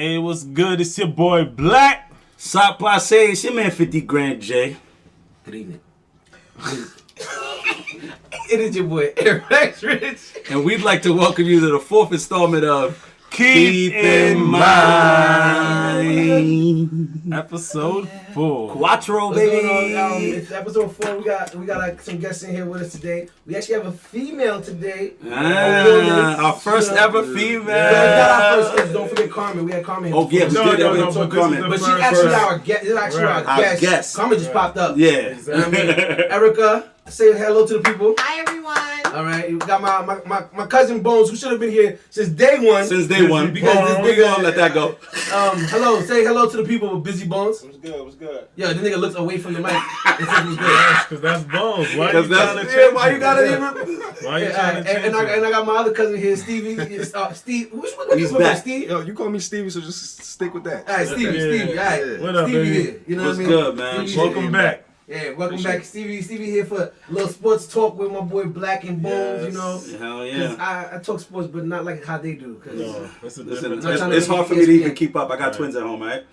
Hey, what's good? It's your boy Blacc. Stop Passe, it's your man 50 Grand J. Good evening. It is your boy Rex Rich. And we'd like to welcome you to the fourth installment of Keep in Mind. Episode 4. Quattro, What's baby. going on? It's episode 4. We got like some guests in here with us today. We actually have a female today. Our first ever female. Not our first guest. Don't forget Carmen. We had Carmen here. Oh, yeah, we No, did no, that. no, We but took this is Carmen. the But she first- actually our guest. This is actually Right. our guest. guest. Carmen just popped up. Yeah. I mean, Erica, say hello to the people. Hi everyone. All right, you got my cousin Bones, who should have been here since day one. Since day one. Because this We're nigga- going to let that go. Hello, say hello to the people with Busy Bones. What's good? What's good? Yo, the nigga looks away from the mic. It says he's good. Because that's Bones. Why you Because trying to that's change why you it? gotta even. Why you Yeah, trying to change and I it? got my other cousin here, Stevie. Steve, what He's you back. Steve? Yo, you call me Stevie, so just stick with that. All right, Stevie. Yeah. All right, What up, Stevie baby? here. You know What's what I mean? good, man? Stevie's Welcome here. back. Yeah, welcome back, Stevie. Stevie here for a little sports talk with my boy Blacc and Bones. You know, Hell 'cause yeah. I talk sports, but not like how they do. Cause No, that's a Listen, different it's hard for me to even keep up. I got twins at home, right?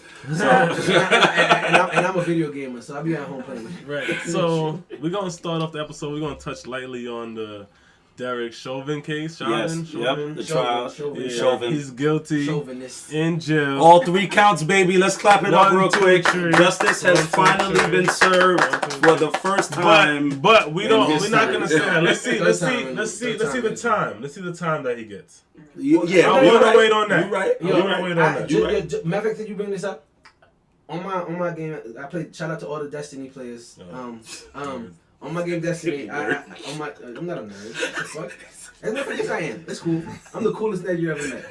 and I'm a video gamer, so I'll be at home playing. Right. So we're gonna start off the episode. We're gonna touch lightly on the Derek Chauvin case. Yes. Chauvin. Yep. The trial. Chauvin. Chauvin. He's guilty. Chauvinist. In jail. All 3 counts, baby. Let's clap it up 1, real 2, quick. 3. Justice has 1, 2, finally 3. been served 1, 2, for the first time. But we don't. his We're not time. gonna say that. Let's see. Let's see. Third Let's see. time. Let's see the time. Let's see the time that he gets. Yeah, I you're wanna right. wait on that. You're right. I You're wanna right. wait on that. You're right. Matter of fact, that you bring this up on my game, I played. Shout out to all the Destiny players. On my game Destiny, I'm not a nerd. What the fuck? That's what the I am. It's cool. I'm the coolest nerd you ever met.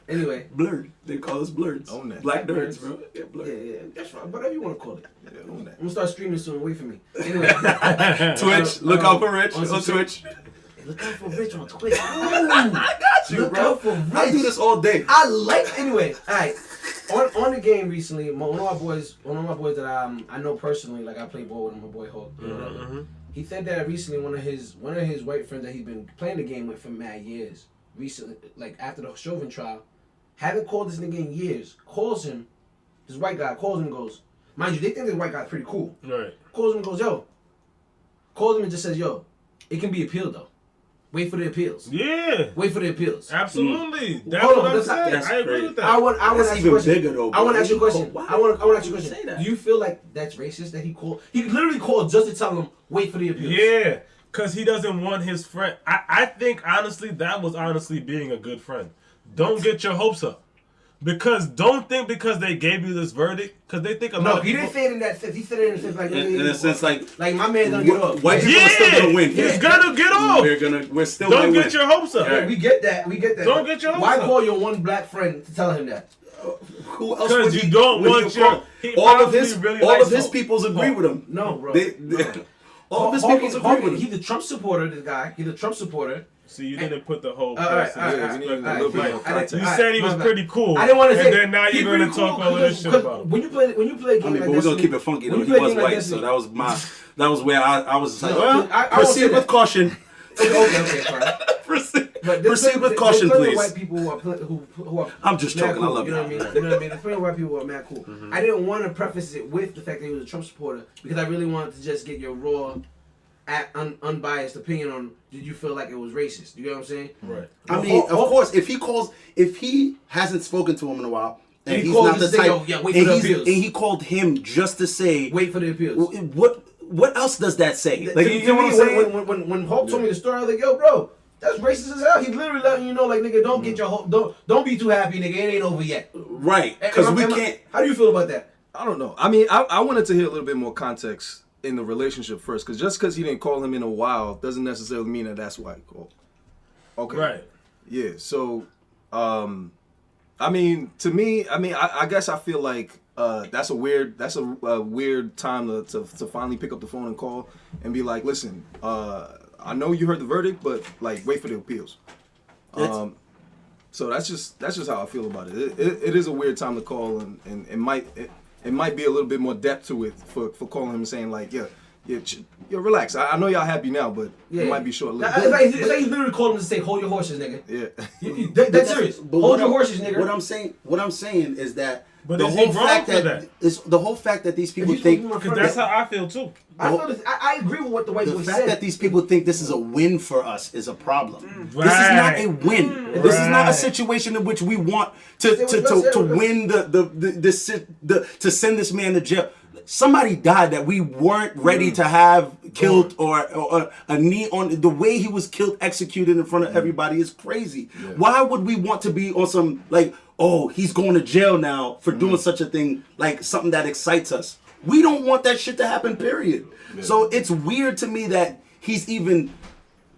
Anyway. Blurred. They call us blurs. Own that. Black nerds, bro. Yeah, blurred. Yeah, that's right. Whatever you want to call it. Yeah, own that. I'm gonna start streaming soon. Wait for me. Anyway. Twitch. Look out for Rich on on some Twitch. Look out for Rich on Twitch. I got you, Look bro. out for Rich. I do this all day. I like. Anyway, all right. On the game recently, one of my boys that I know personally, like I play ball with him, my boy Hulk. You know whatever. He said that recently one of his white friends that he's been playing the game with for mad years, recently, like after the Chauvin trial, haven't called this nigga in years. Calls him, this white guy calls him and goes, mind you, they think this white guy's pretty cool. Right. Calls him and goes, yo. Calls him and just says, yo, it can be appealed though. Wait for the appeals. Yeah. Wait for the appeals. Absolutely. That's Hold what on, I'm that's not- saying. that's I agree crazy. with that. I want to That's ask you even a question. bigger though. I want to ask you a bro. question. Why I want to ask you a would you say question. that? Do you feel like that's racist that he called? He literally called just to tell him wait for the appeals. Yeah, because he doesn't want his friend. I think, honestly, that was honestly being a good friend. Don't get your hopes up. Because don't think because they gave you this verdict, because they think a lot No, of he people... didn't say it in that sense. He said it in a sense like In a sense, like my man's gonna get off. white people are still gonna win. He's gonna get off. We're still Don't gonna get win. your hopes up. Yeah, we get that. Don't get your hopes Why up. call your one black friend to tell him that? Who else? Because would you he- don't would want he your... call? he All of probably his really all likes of his Hulk. peoples agree with him. No, bro. All of his peoples agree with He's him. the Trump supporter. This guy. He's a Trump supporter. See, you didn't put the whole All right, person. all right, Yeah, all we need right, a all little bit right, more all right, context. You all right, said he was my bad. pretty cool. I didn't want to say. And then now he's you're going to pretty talk cool all of this shit because about him. when you play a game I like mean, but Destiny, we're gonna keep it funky though. when He you play a was game like white, Destiny- so that was where I was just like, No, well, I won't proceed say with that. caution. Okay, fine. Proceed, But there's proceed with there's caution, plenty of please. white people who are I'm just mad joking. cool, I love you. you. Know what I mean? You know what I mean? There's plenty of white people who are mad cool. I didn't want to preface it with the fact that he was a Trump supporter because I really wanted to just get your raw, unbiased opinion on. Did you feel like it was racist? You know what I'm saying? Right. I mean, of course, if he hasn't spoken to him in a while, and he he's called not the just to say, type, "Yo, yeah, wait for the appeals." and he called him just to say, Wait for the appeals. what else does that say? Like, To you know what I'm me, saying? when Hulk told me the story, I was like, yo, bro, that's racist as hell. He's literally letting you know, like, nigga, don't get your hope, don't be too happy, nigga. It ain't over yet. Right? Because we can't. How do you feel about that? I don't know. I mean, I wanted to hear a little bit more context in the relationship first, because just because he didn't call him in a while doesn't necessarily mean that that's why he called. Okay. Right. Yeah. So, I mean, to me, I guess I feel like that's a weird time to finally pick up the phone and call and be like, listen, I know you heard the verdict, but like, wait for the appeals. So that's just how I feel about it. It is a weird time to call, and it might be a little bit more depth to it for calling him and saying like, yeah, Yo, relax. I know y'all happy now, but it might be short lived. It's like he literally called him to say, "Hold your horses, nigga." Yeah. That's serious. Hold your horses, nigga. What I'm saying is that But the is he whole wrong fact for that is the whole fact that these people think Because that's how I feel too. I agree with what the white the boy fact said. that these people think this is a win for us is a problem. Right. This is not a win. This is not a situation in which we want to win to send this man to jail. Somebody died that we weren't ready to have killed or a knee on. The way he was killed, executed in front of everybody is crazy. Yeah. Why would we want to be on some like, oh, he's going to jail now for doing such a thing, like something that excites us? We don't want that shit to happen, period. Yeah. So it's weird to me that he's even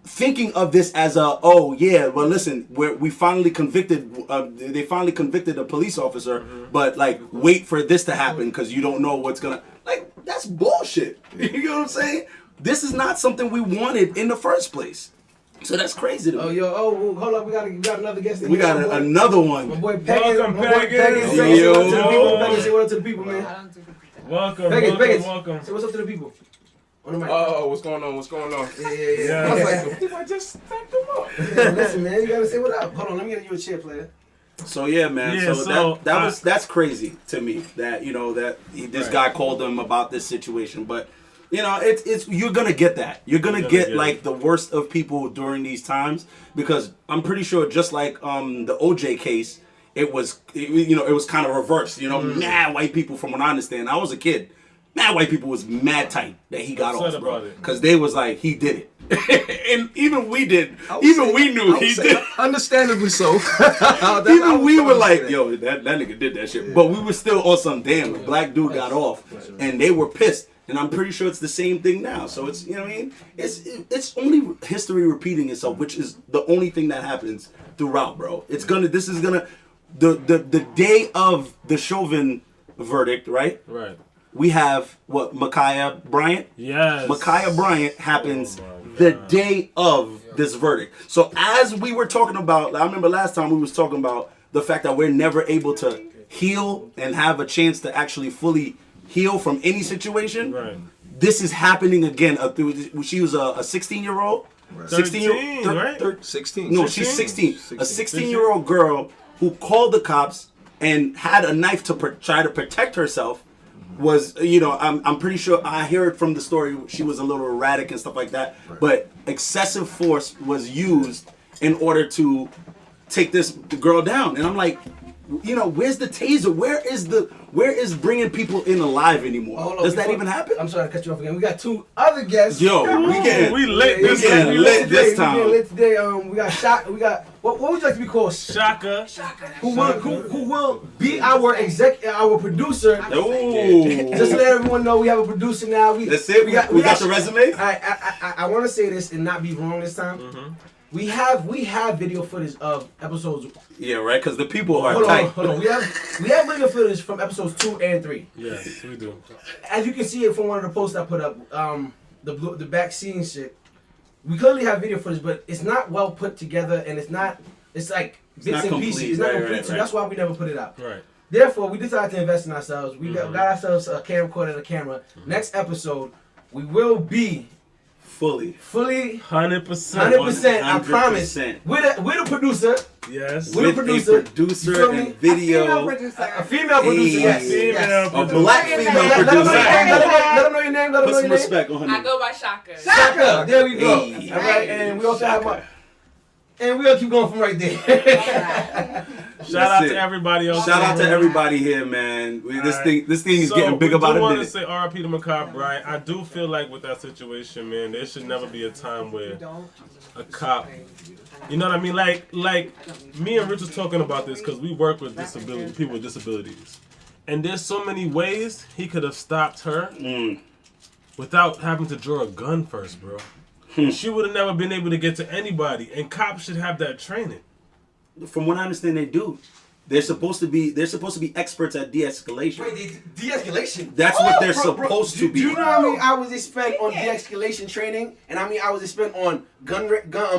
thinking of this as a, oh yeah, well listen, we finally convicted, they finally convicted a police officer, but like wait for this to happen because you don't know what's gonna, like that's bullshit. You know what I'm saying? This is not something we wanted in the first place. So that's crazy to me. Hold up, we got another guest. We got another one. My boy Peggins. Welcome, Peggins. Say what up to the people. Peggins, say what up to the people, man. Welcome, welcome. Say what's up to the people. Oh, what's going on? Yeah. I was like, I just stacked them up. Yeah, listen, man, you gotta say what up. Hold on, let me get you a chair, player. So yeah, man. Yeah, so that's crazy to me that this guy called them about this situation, but it's you're gonna get that. You're gonna get like the worst of people during these times because I'm pretty sure just like the OJ case, it was kind of reversed. Mad white people from what I understand. I was a kid. Mad white people was mad tight that he got off, bro. Because they was like, he did it. And even we did. Even we knew he did. Understandably so. Even we were like, yo, that nigga did that shit. But we were still on some damn. A black dude got off. And they were pissed. And I'm pretty sure it's the same thing now. So it's, you know what I mean? It's only history repeating itself, which is the only thing that happens throughout, bro. The day of the Chauvin verdict, right? Right. We have Ma'Khia Bryant? Yes. Ma'Khia Bryant happens the day of this verdict. So as we were talking about, I remember last time we was talking about the fact that we're never able to heal and have a chance to actually fully heal from any situation. Right. This is happening again. She was a 16-year-old. Right. 16, right? 16. No, she's 16. A 16-year-old girl who called the cops and had a knife to try to protect herself. Was I'm pretty sure I hear it from the story. She was a little erratic and stuff like that, but excessive force was used in order to take the girl down. And I'm like, where's the taser? Where is bringing people in alive anymore? Does that even happen? I'm sorry to cut you off again. We got two other guests. Yo, we lit this time. We lit this time. We lit today. We got Shaka. We got what would you like to be called? Shaka. Who will be our producer? Oh. Just to let everyone know, we have a producer now. That's it. We got the resume. I want to say this and not be wrong this time. Mm-hmm. We have video footage of episodes. Yeah, right. Because the people are tight. Hold on. We have video footage from episodes 2 and 3. Yes, we do. As you can see it from one of the posts I put up, the back scene shit. We clearly have video footage, but it's not well put together, and it's like bits and pieces. It's not complete, so that's why we never put it out. Right. Therefore, we decided to invest in ourselves. We got ourselves a camcorder and a camera. Mm-hmm. Next episode, we will be fully 100%. 100%. I promise. We're the producer. Yes. We're the producer and video. A female producer. Yes. A black female producer. Let them know your name. Put some respect on her name. I go by Shaka. Shaka. There we go. All right, and we also have and we'll keep going from right there. Shout out to everybody else. Shout out to everybody here, man. This thing is getting bigger by the minute. I want to say R.I.P. to Ma'Khia Bryant. I do feel like with that situation, man, there should never be a time where a cop, you know what I mean? Like me and Rich was talking about this because we work with people with disabilities, and there's so many ways he could have stopped her without having to draw a gun first, bro. She would have never been able to get to anybody, and cops should have that training. From what I understand, they do. They're supposed to be experts at de-escalation. Wait, de-escalation? That's what they're supposed to be. Do you know how many hours they spent on de-escalation training, and how many hours they spent on gun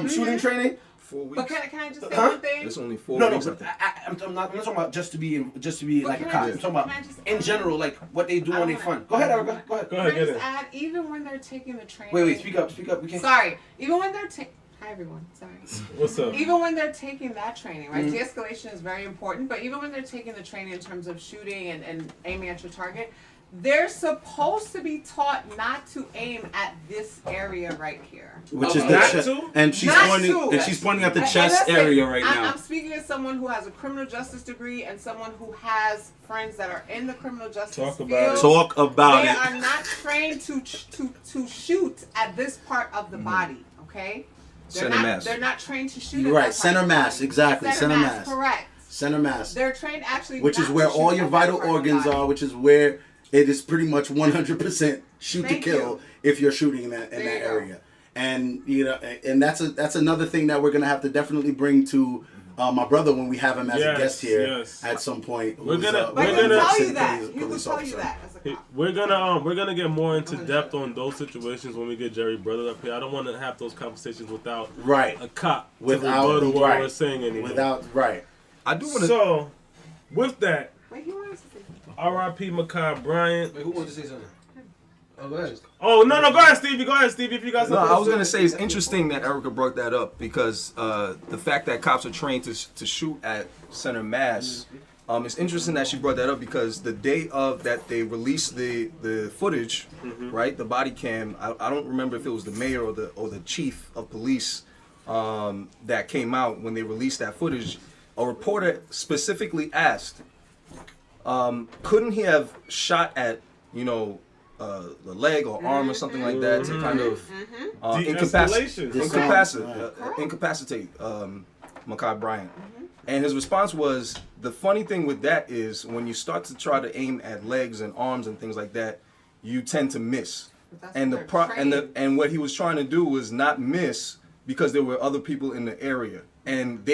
shooting training? 4 weeks. But can I just say one thing? It's only 4 No, weeks. but I'm not talking about just to be But like a can I cop. I'm just- talking about can I just in add- general, like what they do I when they wanna- fun. Go ahead, Erica. Go ahead. Go ahead, Can I get just it. add, even when they're taking the training. Wait, speak up. We can't. Sorry, even when they're taking. Hi everyone. Sorry. What's up? Even when they're taking that training, right? De-escalation is very important, but even when they're taking the training in terms of shooting and aiming at your target, they're supposed to be taught not to aim at this area right here. Which is the Not chest, to? and she's Not pointing, to. and she's pointing at the And chest listen, area right now. I'm speaking as someone who has a criminal justice degree and someone who has friends that are in the criminal justice Talk field. about it. Talk about They it. are not trained to shoot at this part of the body. Okay. Center mass. They're not trained to shoot. You're at right. that part Center of the mass. body. Exactly. Center mass. Correct. Center mass. They're trained actually. Which is not where to shoot all at your that vital part of the organs body. are. Which is where it is pretty much 100% shoot to Thank kill you. if you're shooting in that There you go. area. And you know, and that's another thing that we're gonna have to definitely bring to my brother when we have him as a Yes, guest here yes. at some point. We're gonna- But We're he'll gonna- tell you city that. police He will tell you officer. that as a cop. We're gonna get more into depth on those situations when we get Jerry Brother up here. I don't want to have those conversations without Right. a cop Without- to rebuttal what right. we're saying anymore. Without right. I do want to. So, with that, Wait, he wants to say something. R.I.P. Makai Bryant. Wait, who wants to say something? Oh, go ahead. Oh no, go ahead, Stevie. Go ahead, Stevie. If you got No, something. I was gonna say it's interesting that Erica brought that up because the fact that cops are trained to shoot at center mass. It's interesting that she brought that up because the day of that they released the footage, right, the body cam. I don't remember if it was the mayor or the chief of police that came out when they released that footage. A reporter specifically asked, couldn't he have shot at the leg or arm or something like that to kind of De-escalation. incapacitate Makai Bryant. And his response was, the funny thing with that is when you start to try to aim at legs and arms and things like that, you tend to miss. But that's And what they're trained. what he was trying to do was not miss because there were other people in the area. And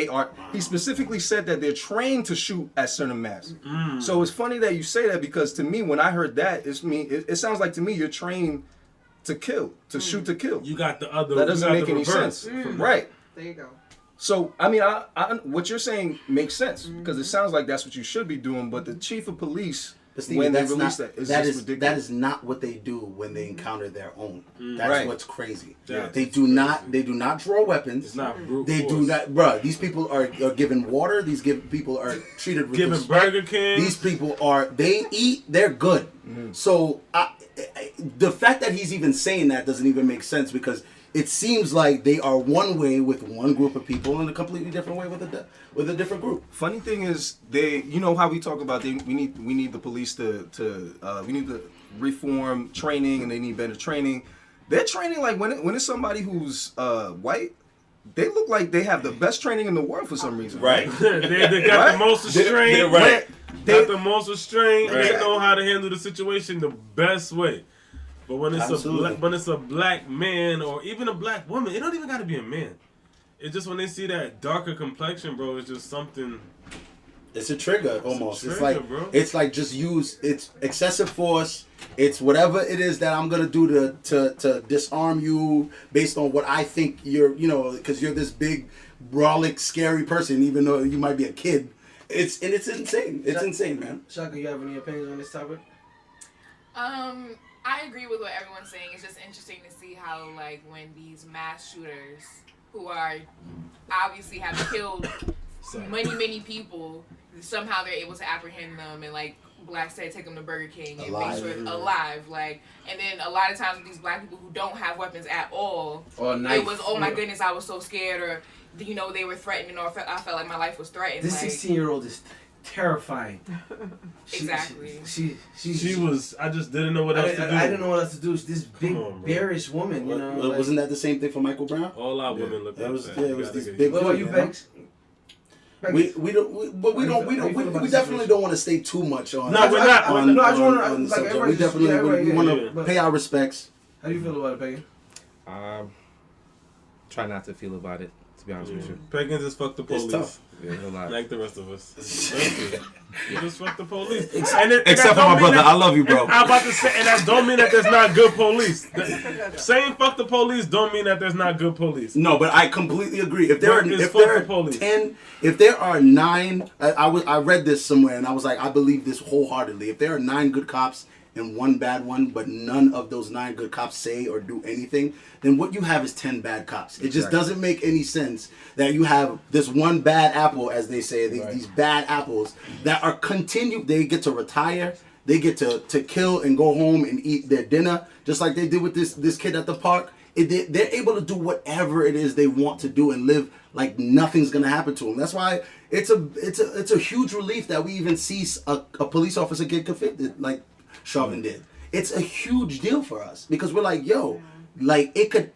he specifically said that they're trained to shoot at certain mass. So it's funny that you say that because to me, when I heard that, it sounds like to me you're trained to kill, to shoot to kill. You got the other. That doesn't you got make the any reverse. sense. Right. There you go. So, I mean, I what you're saying makes sense because it sounds like that's what you should be doing. But the chief of police, But Stevie, when they that's release not, that, is that just is ridiculous. that is not what they do when they encounter their own. That's Right. what's crazy. Yeah. They do not draw weapons. It's not brute They force. do not, bruh. These people are given water. People are treated with Giving respect. Burger King. These people they eat. They're good. So the fact that he's even saying that doesn't even make sense because it seems like they are one way with one group of people and a completely different way with a different group. Funny thing is, you know how we talk about we need the police to we need to reform training and they need better training. They're training like when it's somebody who's white, they look like they have the best training in the world for some reason. Right. They got the most restraint. they're right. Got the most restraint. Right. They know how to handle the situation the best way. But when it's Absolutely. a black man or even a black woman, it don't even got to be a man. It's just when they see that darker complexion, bro, it's just something. It's a trigger almost. It's It's a trigger, like bro. it's like just it's excessive force. It's whatever it is that I'm gonna do to disarm you based on what I think you're because you're this big, brolic, scary person, even though you might be a kid. It's insane. It's insane, man. Shaka, you have any opinions on this topic? I agree with what everyone's saying. It's just interesting to see how, like, when these mass shooters who are obviously have killed many people, somehow they're able to apprehend them and, like Blacc said, take them to Burger King and Alive. make sure alive. Like, and then a lot of times with these black people who don't have weapons at all, Or a knife. it was, oh my goodness, I was so scared, or they were threatening, or I felt like my life was threatened. This like, 16-year-old is terrifying. Exactly. She was. I just didn't know what else to do. I didn't know what else to do. This big, Come on, bro. bearish woman, you know. like- Wasn't that the same thing for Michael Brown? All our women look That like was that. yeah. It You was gotta these get big. What about you, dudes, man. Banks? We definitely don't want to stay too much on. No, we're not. On, No, I just on, wanna- on the like, subject. everybody We just- definitely yeah, we everybody- want yeah. to pay our respects. How do you feel about it, Peggy? Try not to feel about it To be honest with you. Pagans just fuck the police. It's tough. Yeah, no lie. Like the rest of us. You just fuck the police. Except for my brother. I love you, bro. I'm about to say, and that don't mean that there's not good police. Saying fuck the police don't mean that there's not good police. No, but I completely agree. If there are police. 10, if there are 9, I read this somewhere and I was like, I believe this wholeheartedly. If there are 9 good cops and 1 bad one, but none of those 9 good cops say or do anything, then what you have is 10 bad cops. It just doesn't make any sense that you have this one bad apple, as they say, these bad apples that are continued. They get to retire. They get to kill and go home and eat their dinner, just like they did with this kid at the park. They're able to do whatever it is they want to do and live like nothing's gonna happen to them. That's why it's a huge relief that we even see a police officer get convicted like Chauvin did. It's a huge deal for us because we're like, yo, like it could,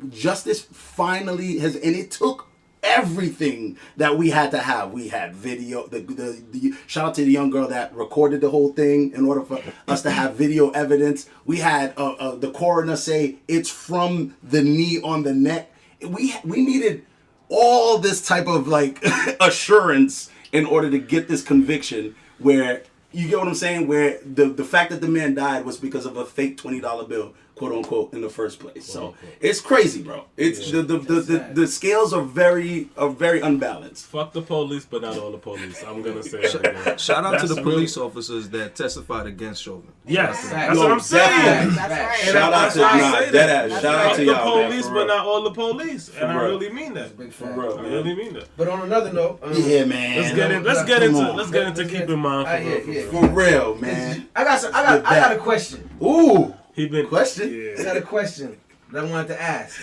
justice finally has, and it took everything that we had to have. We had video, the shout out to the young girl that recorded the whole thing in order for us to have video evidence. We had the coroner say it's from the knee on the neck. We needed all this type of like assurance in order to get this conviction where, you get what I'm saying? Where the fact that the man died was because of a fake $20 bill, quote unquote, in the first place. So it's crazy, bro. It's the scales are very unbalanced. Fuck the police, but not all the police. I'm gonna say that again. Shout out to the police officers that testified against Chauvin. Yes, that's what I'm saying. That's right. Shout out to deadass. Shout out to Fuck y'all, the man, police, for but real. not all the police, and I real. really mean that. Big fact. I really mean that. But on another note, Yeah, man. Let's get into keeping mind yeah. For real, man. I got a question. Ooh. He been Question? I got a question that I wanted to ask.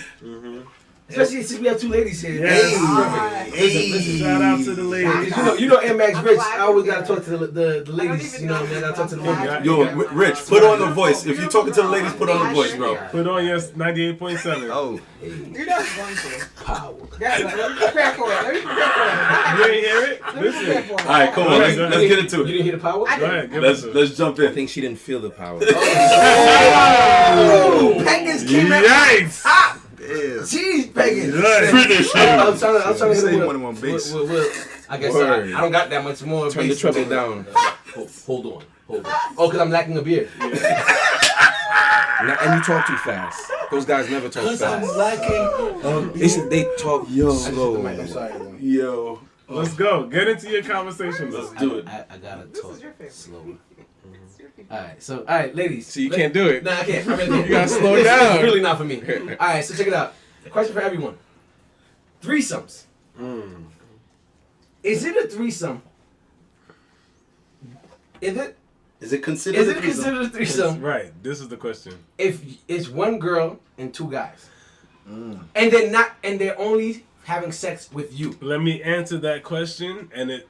Especially since we have 2 ladies here. Yes. Listen, Shout out to the ladies. you know, MX Rich. I always gotta talk to the ladies. You know what I mean? I gotta talk to the women. Yo, Rich, put on the voice. If you're talking to the ladies, put on the voice, bro. Put on your 98.7. Oh, You're not going to. Power. Yeah, let me prepare for it. You ain't hear it? Let me prepare Listen. for it. All right, come on. Let's get into You it. didn't hear the power? Go ahead. Give Let's it to let's jump I in. think she didn't feel the power. Oh, Pagans came at Yikes. top. damn. Jeez, Pagans. Finish I'm trying to Say hit you it wanted one bass. I guess Word. I don't got that much more. Turn the bass. treble down. Hold on. Oh, because I'm lacking a beard. And you talk too fast. Those guys never talk fast. lacking. They talk slow. I'm sorry. Yo. Let's go. Get into your conversation. Let's do it. I gotta talk is your favorite. slower. All right, ladies. So you can't do it. Nah, I can't. I really can't. You gotta slow This down. is really not for me. All right, so check it out. A question for everyone. Threesomes. Is it a threesome? Is it considered a threesome? considered a threesome Right. This is the question. if it's 1 girl and 2 guys, and they're only having sex with you? Let me answer that question, and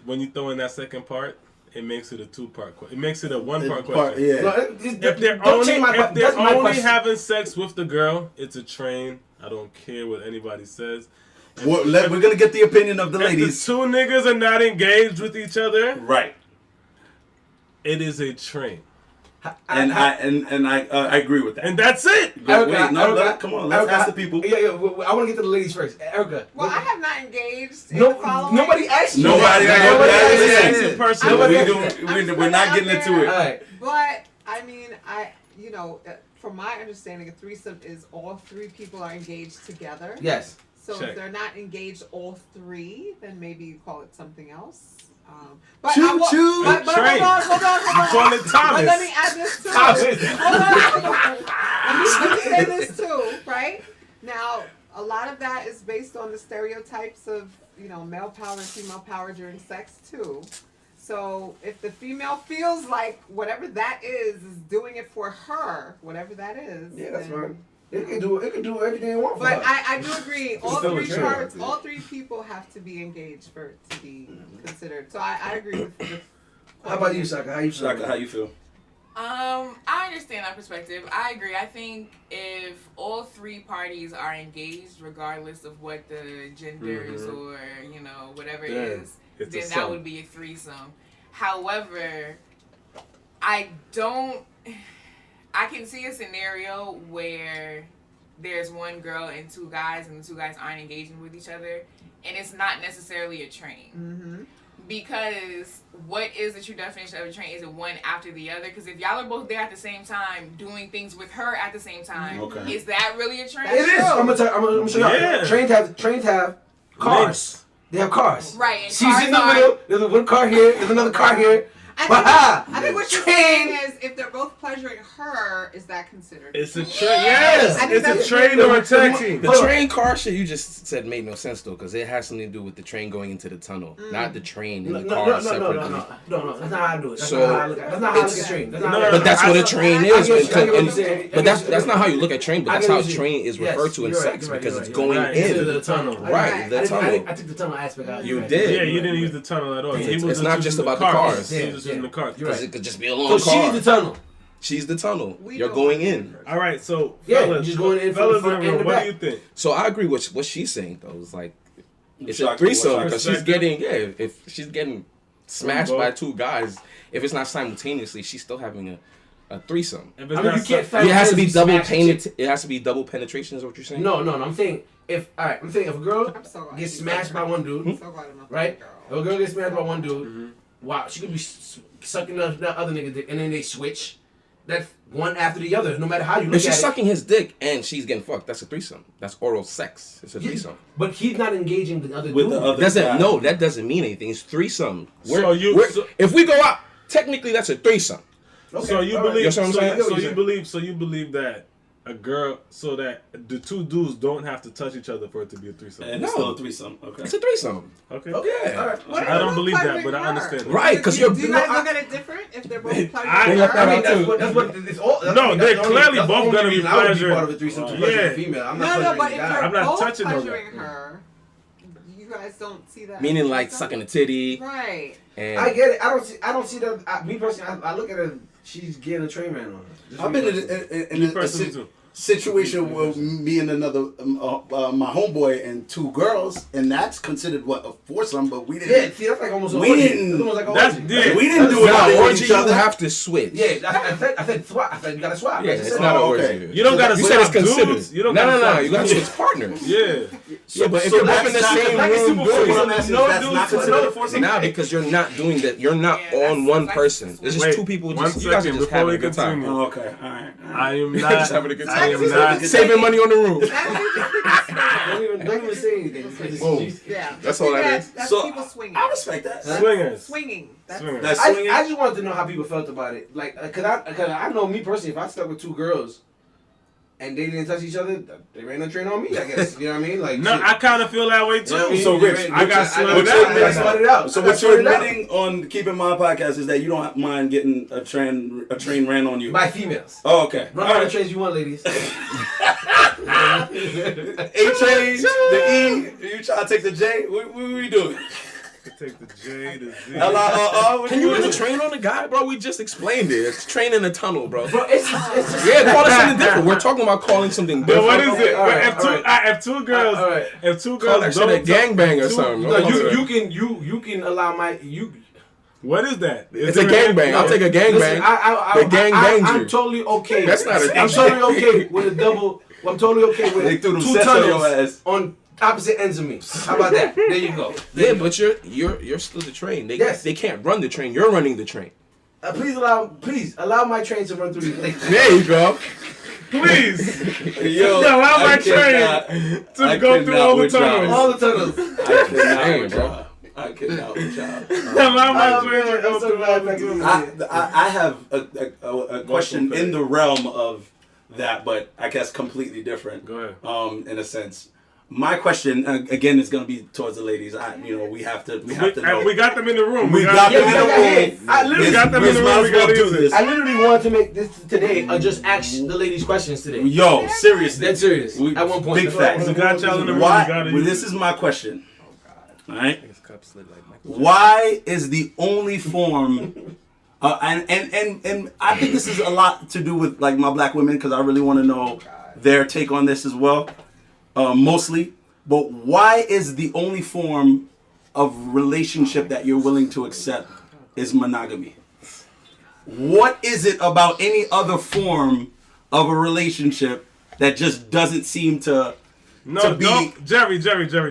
when you throw in that second part, it makes it a 2-part question. It makes it a 1-part question. Yeah. No, If they're don't change my only, that's my question. having sex with the girl, it's a train. I don't care what anybody says. We're gonna get the opinion of the If ladies. the 2 niggas are not engaged with each other, Right. it is a train. And I agree with that. And that's it. But Erica, wait, no, Erica, come on, let's Erica, ask the people. Yeah, I want to get to the ladies first. Erica. Well, I have not engaged in No, the following. nobody asked you. Nobody Nobody asked you. asked It's you. a personal. We're not getting into All it. right. But I mean, from my understanding, a threesome is all 3 people are engaged together. Yes. So Check. if they're not engaged all 3, then maybe you call it something else. But Choo I will, choo. but Train. hold on. You call it Thomas. But let me add this too. Thomas. Hold on. Let me say this too, right? Now, a lot of that is based on the stereotypes of, male power and female power during sex too. So if the female feels like whatever that is doing it for her, whatever that is. Yeah, that's then- right. It can do everything it wants. But I do agree. All Still a 3 train. parts, all 3 people have to be engaged for it to be considered. So I agree with How about you, Saka? How you feel? Shaka, how you feel? I understand that perspective. I agree. I think if all 3 parties are engaged, regardless of what the genders or whatever it is, it's a then that sum. would be a threesome. However, I can see a scenario where there's one girl and two guys, and the two guys aren't engaging with each other, and it's not necessarily a train. Mm-hmm. Because what is the true definition of a train? Is it one after the other? Because if y'all are both there at the same time, doing things with her at the same time, is that really a train? It is. I'm gonna show you. Yeah. Trains have cars. Links. They have cars. Right. And She's cars in the are- middle. There's one car here. There's another car here. I think what you're saying is if they're both pleasuring her, is that considered? It's a train. Yes, I think it's a that's- train or a taxi. The train car shit you just said made no sense though, because it has something to do with the train going into the tunnel, not the train and the car separately. No. That's not how I do it. That's So, not how I look at it. That's not how I look at train. That's not how I But look that's at what a it. train I is. get what you're and- saying. But that's not how you look at train. But I that's get how what you- train is yes, referred to in you're right, sex you're right, because you're it's right, going right, in into the tunnel. Right, the tunnel. I took the tunnel aspect out. You You're right. did. Yeah, you didn't use the tunnel at all. It's not just using about the cars. He was just using the cars. Because it could just be a long So car. she's the tunnel. She's the tunnel. We You're don't going want in. All right, so Yeah, fellas, just going in from fellas the front in the and room, the what back. do you think? So I agree with what she's saying though. It's like it's a Shocked threesome what because she's perspective? getting if she's getting smashed both. by two guys, if it's not simultaneously, she's still having a threesome. If I it's mean, not you can't. It has to be double smash painted. shit. It has to be double penetration. Is what you're saying? No. I'm saying if a girl I'm so glad gets you smashed said by that. one dude, I'm so glad I'm not right? that If a girl gets smashed by one dude, wow, she could be sucking the other nigga dick, and then they switch. That's one after the other, no matter how you look If at she's it. sucking his dick and she's getting fucked, that's a threesome. That's oral sex. It's a threesome. But he's not engaging the other With dude. the other That doesn't mean anything. It's threesome. So If we go out, technically that's a threesome. Okay, So you all right. believe? You know what I'm saying? So you believe that a girl, so that the two dudes don't have to touch each other for it to be a threesome. And it's still a threesome. Okay. It's a threesome. Okay. Okay, Yeah. all right. What I don't about believe that, pleasuring but I her? understand. Right, because Do you're. you guys look at it different if they're both pleasuring I- her? I mean, that's what it's all. No, they're clearly both gonna be I would be pleasuring- part of a threesome to Yeah. pleasure the female. I'm not No, pleasuring but the if guy. you're I'm not both touching no guy. pleasuring her, you guys don't see that. Meaning as like threesome? sucking a titty Right. and. I get it. I don't see that. Me personally, I look at her. She's getting a train man on her. Just I've me been personally. in a Personally too. situation with me and another my homeboy and two girls, and that's considered what, a foursome, but we Yeah, didn't. see, that's like almost. We didn't- That's almost like a That's orgy. yeah. We didn't do Now, anything with orgy, each you other. have to switch. Yeah, I said swap. I said you gotta swap. Yeah, I just it's said not that. an okay. orgy. You don't gotta You said it's swap dudes. considered. You don't No, gotta swap you gotta dudes. switch partners. Yeah. Yeah, but if So you're both that's in the not- same like a room super doing foursome, it, that's No not dudes considered a consider- foursome? nah, because you're not doing that. You're not Yeah, on that's- one that's- person. It's just Wait, two people. one Just, you guys are second just before we having a good time. continue. Oh, okay, all right. I am Just not. having a good I time. am not. Saving money on the roof. Don't even say anything. because Boom. Yeah. That's all that is. That's So, people swinging. I respect that. Swingers. Swinging. That's Swingers. That's I swinging. just wanted to know how people felt about it. Like, cause I know me personally, if I stuck with two girls and they didn't touch each other, they ran a train on me, I guess. You know what I mean? Like, No, shit. I kind of feel that way too. You know what I mean? So, Rich, I got what slowed you're down. I sweated out. So I what you're sweated out. admitting on Keeping My Podcast is that you don't mind getting a train ran on you. By females. Oh, okay. Run All all the right. trains you want, ladies. A train, the E. You trying to take the J? What we doing? Take the J, the Z. L-I-R-R? Can you put a train on a guy, bro? We just explained it. It's train in a tunnel, bro. Bro, it's just Yeah, call it something different. We're talking about calling something But different. what is it? all right, If two girls, all right. if two Call girls that shit a don't gangbang or two- something. no, you can allow my you. What is that? It's a gangbang. I'll take a gangbang. Listen, The gang banged I'm you. totally okay. That's not a I'm gangbang. totally okay with a double. I'm totally okay with They threw them two sets on your tunnels ass. on opposite ends of me. How about that? There you go. There Yeah, you go. but you're still the train. Yes. They can't run the train. You're running the train. Please allow my train to run through you. There you go. Please, Yo, allow my I cannot- train I to go through cannot all the with y'all. tunnels. All the tunnels. I cannot Damn, with bro. y'all. I cannot with y'all. Allow my Oh, train man, to go I'm so through all glad the I can tunnels. remember. I have a question in the realm of that, but I guess completely different. Go ahead. In a sense. My question again is going to be towards the ladies. We have to know. We got them in the room. We got them in the room. I literally We got them in the room. We gotta use it. I literally wanted to make this today. Just ask the ladies questions today. Yo, seriously. Dead serious. At one point. Big facts. We got y'all in the room. Why? We gotta Well, use this it. is my question. All right. Why is the only form? And I think this is a lot to do with like my black women because I really want to know their take on this as well. Mostly, but why is the only form of relationship that you're willing to accept is monogamy? What is it about any other form of a relationship that just doesn't seem to No, be. don't, Jerry. Don't water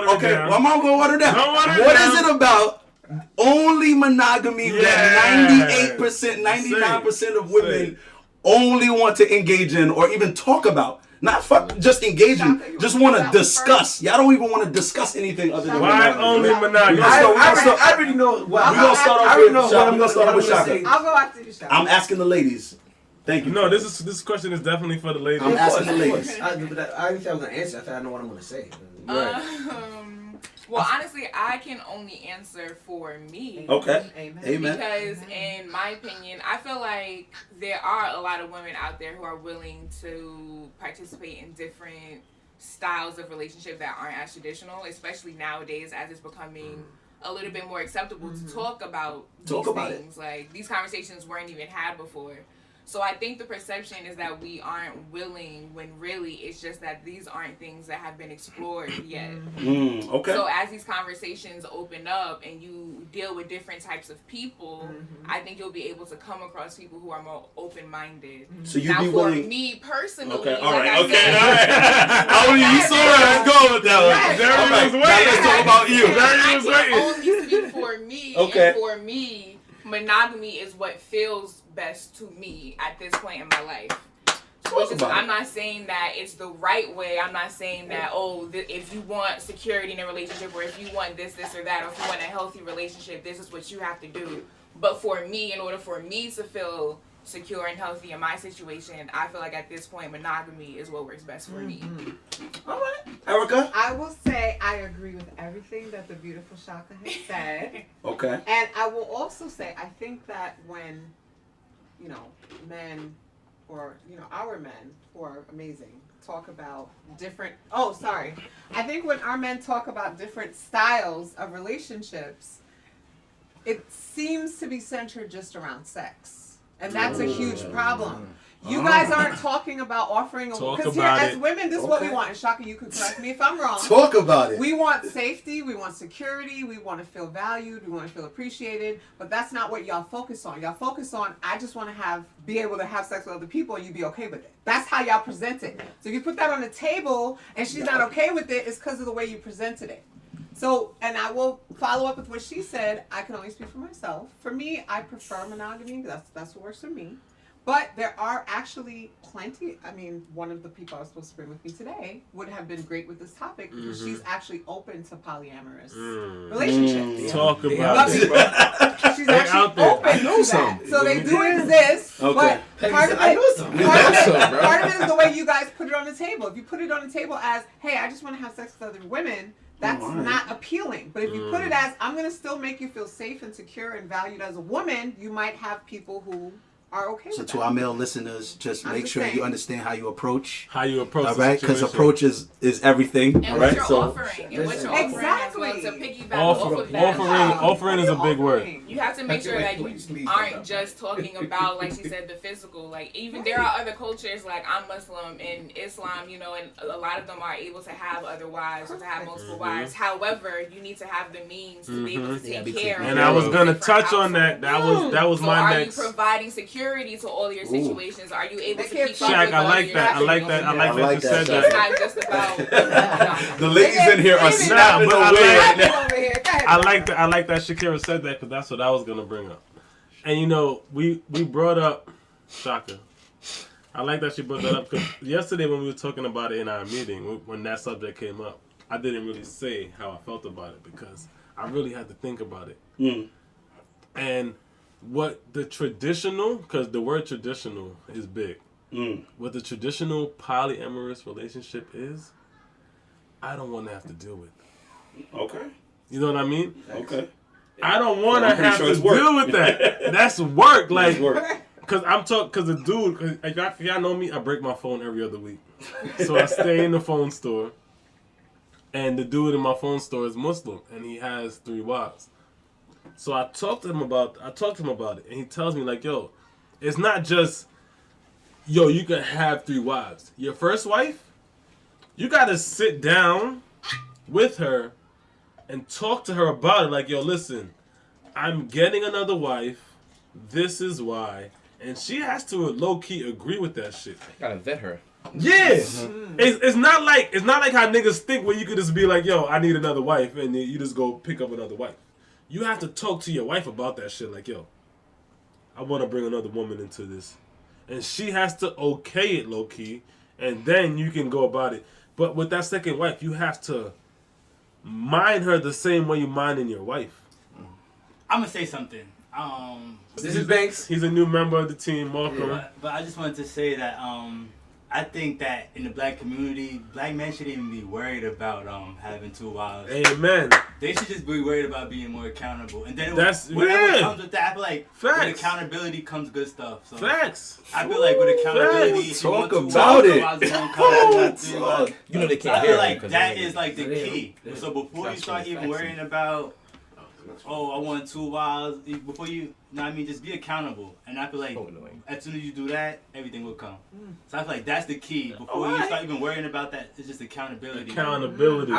it Okay, down. well, I'm gonna go water down. Don't water it What down. is it about only monogamy that 98%, 99% of women only want to engage in or even talk about? Not just engage in, just want to discuss. Y'all don't even want to discuss anything other than Why monogamy. only monogamy? I already know. Well, We're gonna start off with Shaka. We're gonna start off with Shaka. I'll go after you, Shaka. I'm asking the ladies. Thank you. No, this question is definitely for the ladies. I'm asking the Of ladies. course. I didn't think I was gonna answer. I thought I know what I'm gonna say. Well, honestly, I can only answer for me. Okay. Amen. Amen. Because in my opinion, I feel like there are a lot of women out there who are willing to participate in different styles of relationship that aren't as traditional, especially nowadays as it's becoming a little bit more acceptable to talk about these things. Like, these conversations weren't even had before. So I think the perception is that we aren't willing, when really it's just that these aren't things that have been explored yet. Okay. So as these conversations open up and you deal with different types of people, I think you'll be able to come across people who are more open-minded. So you'd now, be for willing. me personally, Okay. All like right. I Okay. said, All right. You saw where I'm going with that one. Jerry All right. was Now waiting. let's talk about you. Jerry I was can waiting. only speak for me, Okay. and for me, monogamy is what feels best to me at this point in my life. I'm not saying that it's the right way. I'm not saying that, if you want security in a relationship, or if you want this or that, or if you want a healthy relationship, this is what you have to do. But for me, in order for me to feel secure and healthy in my situation, I feel like at this point, monogamy is what works best for me. All right. Erica? I will say I agree with everything that the beautiful Shaka has said. Okay. And I will also say I think that when, men, or, our men who are amazing, talk about different, I think when our men talk about different styles of relationships, it seems to be centered just around sex. And that's a huge problem. You guys aren't talking about offering a Talk because about as it. women, this is what we want. And Shaka, you can correct me if I'm wrong. Talk about it. We want safety, we want security, we want to feel valued, we want to feel appreciated, but that's not what y'all focus on. Y'all focus on, I just want to be able to have sex with other people and you be okay with it. That's how y'all present it. So if you put that on the table and she's not okay with it, it's because of the way you presented it. So, and I will follow up with what she said. I can only speak for myself. For me, I prefer monogamy. That's what works for me. But there are actually plenty. I mean, one of the people I was supposed to bring with me today would have been great with this topic because she's actually open to polyamorous relationships. Talk about it. She's actually open to that. So they do exist, but part of it is the way you guys put it on the table. If you put it on the table as, hey, I just want to have sex with other women, that's not appealing. But if you put it as, I'm going to still make you feel safe and secure and valued as a woman, you might have people who are okay with that. So to our male listeners, just make sure you understand how you approach. How you approach. All right, because approach is everything. And all what right, you're offering, and what you're offering as well, to piggyback off of that. Offering is a big word. You have to make sure that you aren't just talking about, like she said, the physical. Like, even there are other cultures, like I'm Muslim and Islam, and a lot of them are able to have other wives or to have multiple wives. However, you need to have the means to be able to take care of. And I was gonna touch on that. That was my next. Are you providing security to all your situations? Are you able to keep up Shaq, with I like that. I like that you said that. It's not just about the ladies in here are snapping away. I like that Shakira said that because that's what I was gonna bring up. And we brought up Shaka. I like that she brought that up because yesterday when we were talking about it in our meeting, when that subject came up, I didn't really say how I felt about it because I really had to think about it. And what the traditional, because the word traditional is big. What the traditional polyamorous relationship is, I don't want to have to deal with. Okay. You know what I mean? Okay. I don't want to have to deal with that. That's work. Like, because the dude, if y'all know me, I break my phone every other week. So I stay in the phone store, and the dude in my phone store is Muslim, and he has 3 wives. So I talked to him about it, and he tells me like, yo, it's not just, you can have 3 wives. Your first wife, you gotta sit down with her and talk to her about it. Like, yo, listen, I'm getting another wife. This is why. and she has to low key agree with that shit. You gotta vet her. Yeah, it's not like how niggas think where you could just be like, yo, I need another wife, and then you just go pick up another wife. You have to talk to your wife about that shit, like, yo, I want to bring another woman into this, and she has to okay it low key, and then you can go about it. But with that second wife, you have to mind her the same way you minding your wife. I'm gonna say something. This is Banks. He's a new member of the team. Welcome. But I just wanted to say that I think that in the black community, black men shouldn't even be worried about having 2 wives. Amen. They should just be worried about being more accountable. And then whatever comes with that, I feel like Facts. with accountability comes good stuff. So Facts. I feel like with accountability, if you Talk want about to it. You know they can't I hear feel it like because that they- is like the key. So before you start even worrying about, oh, I want 2 wives, before you know what I mean, just be accountable. And I feel like as soon as you do that, everything will come. So I feel like that's the key. Before you start even worrying about that, it's just accountability. Accountability.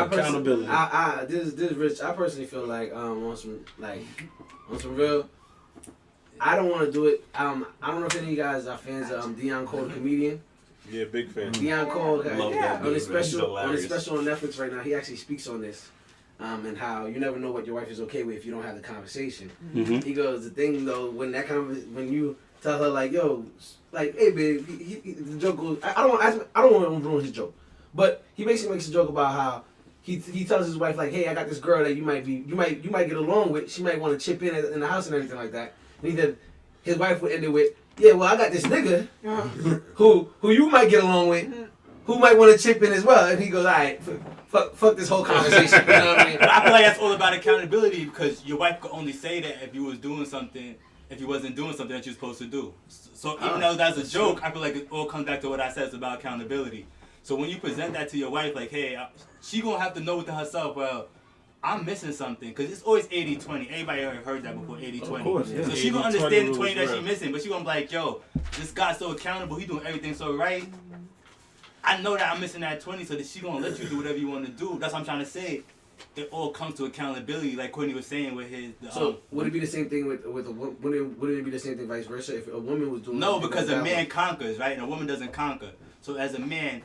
This is Rich. I personally feel like on some real. I don't want to do it. I don't know if any of you guys are fans of Deion Cole, the comedian. Yeah, big fan. Deion Cole, Love that on dude, his man. special He's on Netflix right now, he actually speaks on this. And how you never know what your wife is okay with if you don't have the conversation. Mm-hmm. He goes, the thing though, when you tell her like, yo, like, hey babe, the joke goes, I don't want to ruin his joke, but he basically makes a joke about how he tells his wife like, hey, I got this girl that you might get along with. She might want to chip in the house and everything like that. And his wife would end it with, yeah, well, I got this nigga who you might get along with, who might want to chip in as well. And he goes, all right. Fuck this whole conversation. You know what I mean? I feel like that's all about accountability because your wife could only say that if you was doing something, if you wasn't doing something that you're supposed to do. So even though that's a joke, I feel like it all comes back to what I said it's about accountability. So when you present that to your wife, like, hey, she gonna have to know within herself, well, I'm missing something because it's always 80-20. Everybody already heard that before, 80-20. Of course, yeah. So she gonna understand the 20 that rules, she missing, but she gonna be like, yo, this guy's so accountable, he doing everything so right. I know that I'm missing that 20, so that she gonna let you do whatever you want to do. That's what I'm trying to say. It all comes to accountability, like Courtney was saying with his. So would it be the same thing with a woman? Would it be the same thing vice versa if a woman was doing? No, because a man conquers, right, and a woman doesn't conquer. So as a man,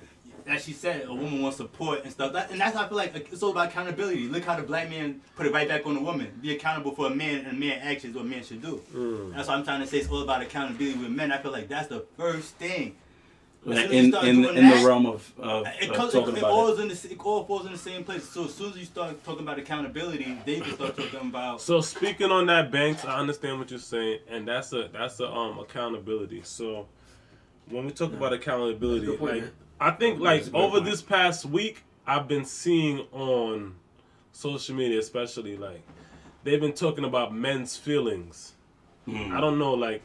as she said, a woman wants support and stuff. And that's how I feel like it's all about accountability. Look how the black man put it right back on the woman. Be accountable for a man and man actions, what a man should do. That's what I'm trying to say. It's all about accountability with men. I feel like that's the first thing. In the realm of it talking about it all falls in the same place. So as soon as you start talking about accountability, they can start talking about. So speaking on that, Banks, I understand what you're saying, and that's accountability. So when we talk about accountability, like I think like over this past week, I've been seeing on social media, especially like they've been talking about men's feelings. I don't know, like.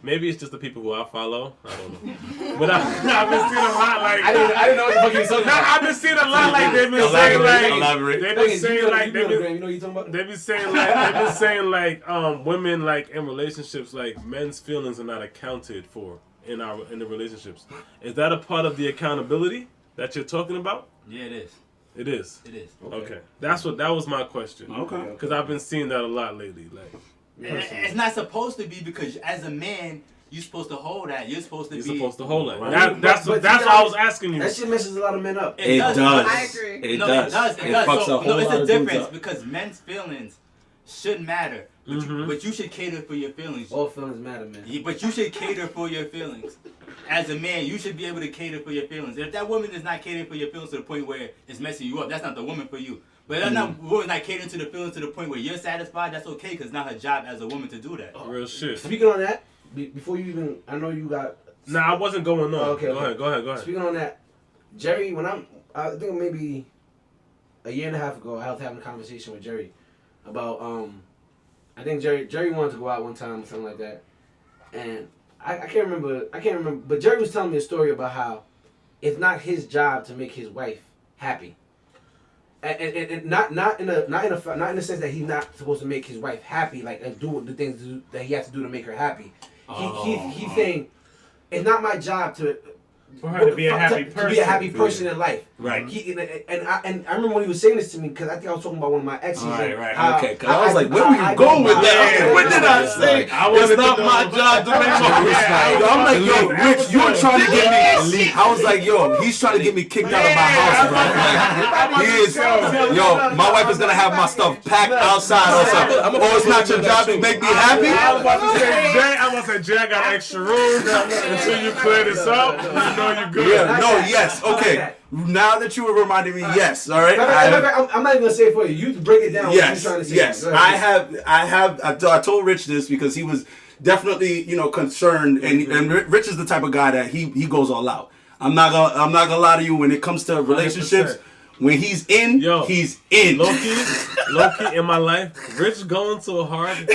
Maybe it's just the people who I follow. I don't know. But I've been seeing a lot like... I didn't know what the fuck you were talking about. I've been seeing a lot like they've been saying like... They've been saying like... You know what you're talking about? They've been saying like women like in relationships like men's feelings are not accounted for in the relationships. Is that a part of the accountability that you're talking about? Yeah, it is. It is? It is. Okay. That was my question. Okay. Because I've been seeing that a lot lately. Like... It's not supposed to be because as a man, you're supposed to hold that. You're supposed to hold that. Right. That's what I was asking you. That shit messes a lot of men up. It does. I agree. It does. It fucks so, a whole it's lot a of dudes difference up. because men's feelings should matter. But you should cater for your feelings. All feelings matter, man. But you should cater for your feelings. As a man, you should be able to cater for your feelings. If that woman is not catering for your feelings to the point where it's messing you up, that's not the woman for you. But that's not woman not catering to the feelings to the point where you're satisfied. That's okay because it's not her job as a woman to do that. Real shit. Speaking on that, before you even, I know you got. Nah, I wasn't going on. Okay, Go ahead. Speaking on that, Jerry, I think maybe a year and a half ago, I was having a conversation with Jerry about I think Jerry wanted to go out one time or something like that, and I can't remember, but Jerry was telling me a story about how it's not his job to make his wife happy. And not in the sense that he's not supposed to make his wife happy, like do the things that he has to do to make her happy. He's saying it's not my job to For her to be a happy person. To be a happy person in life. Right. And I remember when he was saying this to me, because I think I was talking about one of my exes. Right. Okay, because I was like, where were you going with that? What did I say? It's not my job to make I'm like, yo, Rich, you were trying to get me. I was like, yo, he's trying to get me kicked out of my house, bro. Like, he is. Yo, my wife is gonna have my stuff packed outside or something. Or it's not your job to make me happy. I was about to say, Jay, I got extra room until you clear this up. You know you good. Yeah, no, yes, okay. Now that you were reminding me, yes, all right. I'm not even gonna say it for you. You break it down. Yes, what you're trying to say. yes. I told Rich this because he was definitely, concerned, and Rich is the type of guy that he goes all out. I'm not gonna lie to you when it comes to relationships. 100%. When he's in, he's in. Low-key in my life, Rich going so hard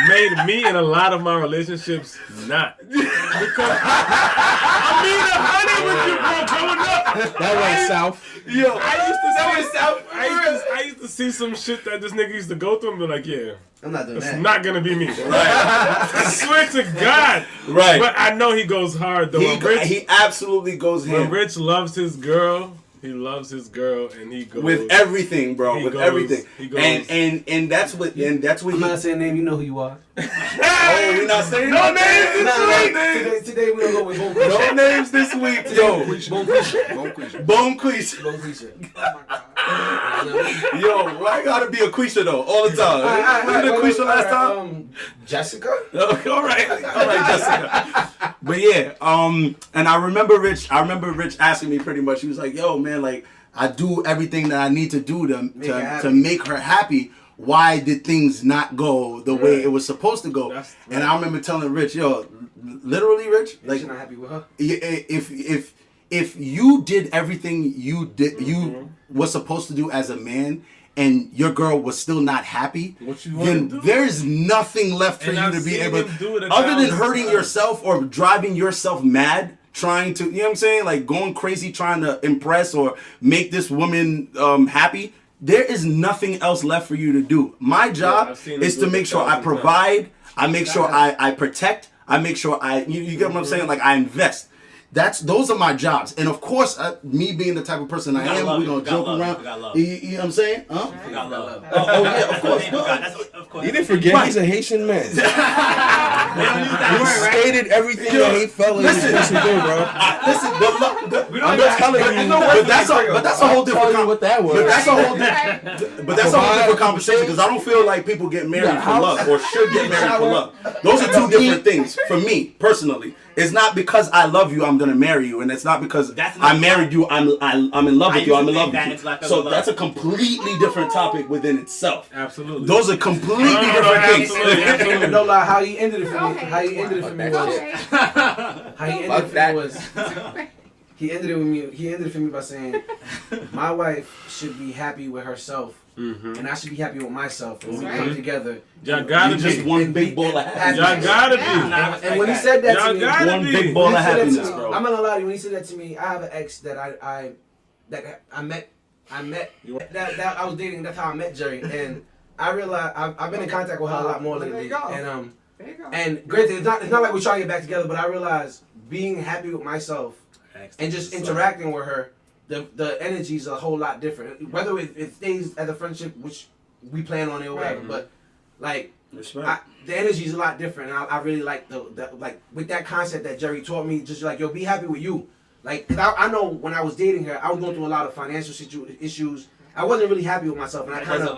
made me and a lot of my relationships not. Because I mean, 100 with you, bro, growing up. That went south. Yo, I used to see some shit that this nigga used to go through and be like, yeah, I'm not doing that. It's not gonna be me. Right. I swear to God. Right. But I know he goes hard though. He absolutely goes when ham. Rich loves his girl. He loves his girl, and he goes with everything, bro. With everything, he goes, and that's what I'm not saying name. You know who you are. Oh, we're not saying no names this week. Today we don't go with Bone No names this week, yo. Bone Quisha. Yo, why gotta be a Quisha though all the time? Wasn't it Quisha last time? Jessica. Okay, all right, Jessica. But yeah, and I remember Rich asking me pretty much. He was like, "Yo, man, like I do everything that I need to do to make her happy. Why did things not go the way it was supposed to go?" And I remember telling Rich, "Yo, literally, Rich, like you're not happy with her. If you did everything you was supposed to do as a man." And your girl was still not happy, then there's nothing left for you to be able to, other than hurting yourself or driving yourself mad, trying to, you know what I'm saying? Like going crazy trying to impress or make this woman happy. There is nothing else left for you to do. My job is to make sure I provide, I make sure I protect, I make sure you get what I'm saying? Like I invest. Those are my jobs, and of course, me being the type of person I am, we're gonna joke around. You know what I'm saying? Huh? Oh yeah, of course. You didn't forget he's a Haitian man. You stated everything that he felt like he was supposed to do, bro. I'm just telling you, but that's a whole different. What that was? But that's a whole different conversation because I don't feel like people get married for love or should get married for love. Those are two different things for me personally. It's not because I love you, I'm gonna marry you, and it's not because I married you, I'm in love with you, I'm in love with you. So that's a completely different topic within itself. Absolutely. Those are completely different things. Absolutely. No lie, how he ended it for me. How he ended it for me was. He ended it for me by saying, "My wife should be happy with herself." And I should be happy with myself. And we come together. Y'all gotta be just one big bowl of happiness. Y'all gotta be. And when he said that to me, one big bowl of happiness, bro. I'm not gonna lie to you. When he said that to me, I have an ex that I met. That I was dating. That's how I met Jerry. And I realized I've been in contact with her a lot more lately. And granted, it's not like we're trying to get back together. But I realized being happy with myself and just interacting with her. The energy is a whole lot different. Whether it stays as a friendship, which we plan on it or whatever, but like the energy is a lot different. And I really like the like with that concept that Jerry taught me. Just like, yo, be happy with you. Like, cause I know when I was dating her, I was going through a lot of financial issues. I wasn't really happy with myself, and I kind of put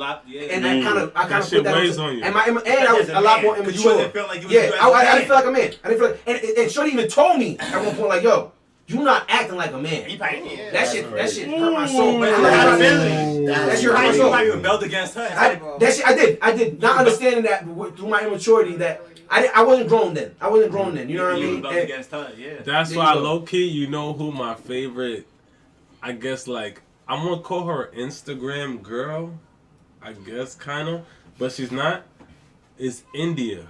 that on you. And I was a lot more immature. You wasn't feeling like you was I didn't feel like a man. I didn't feel like, and Shorty even told me at one point, like, yo. You not acting like a man. That shit hurt my soul. That shit hurt my soul. You rebelled against her. I did. Not understanding that through my immaturity that I wasn't grown then. You know what I mean? Rebelled against her. Yeah. That's why low key, you know who my favorite? I guess like I'm gonna call her Instagram girl. I guess kind of, but she's not. Is India.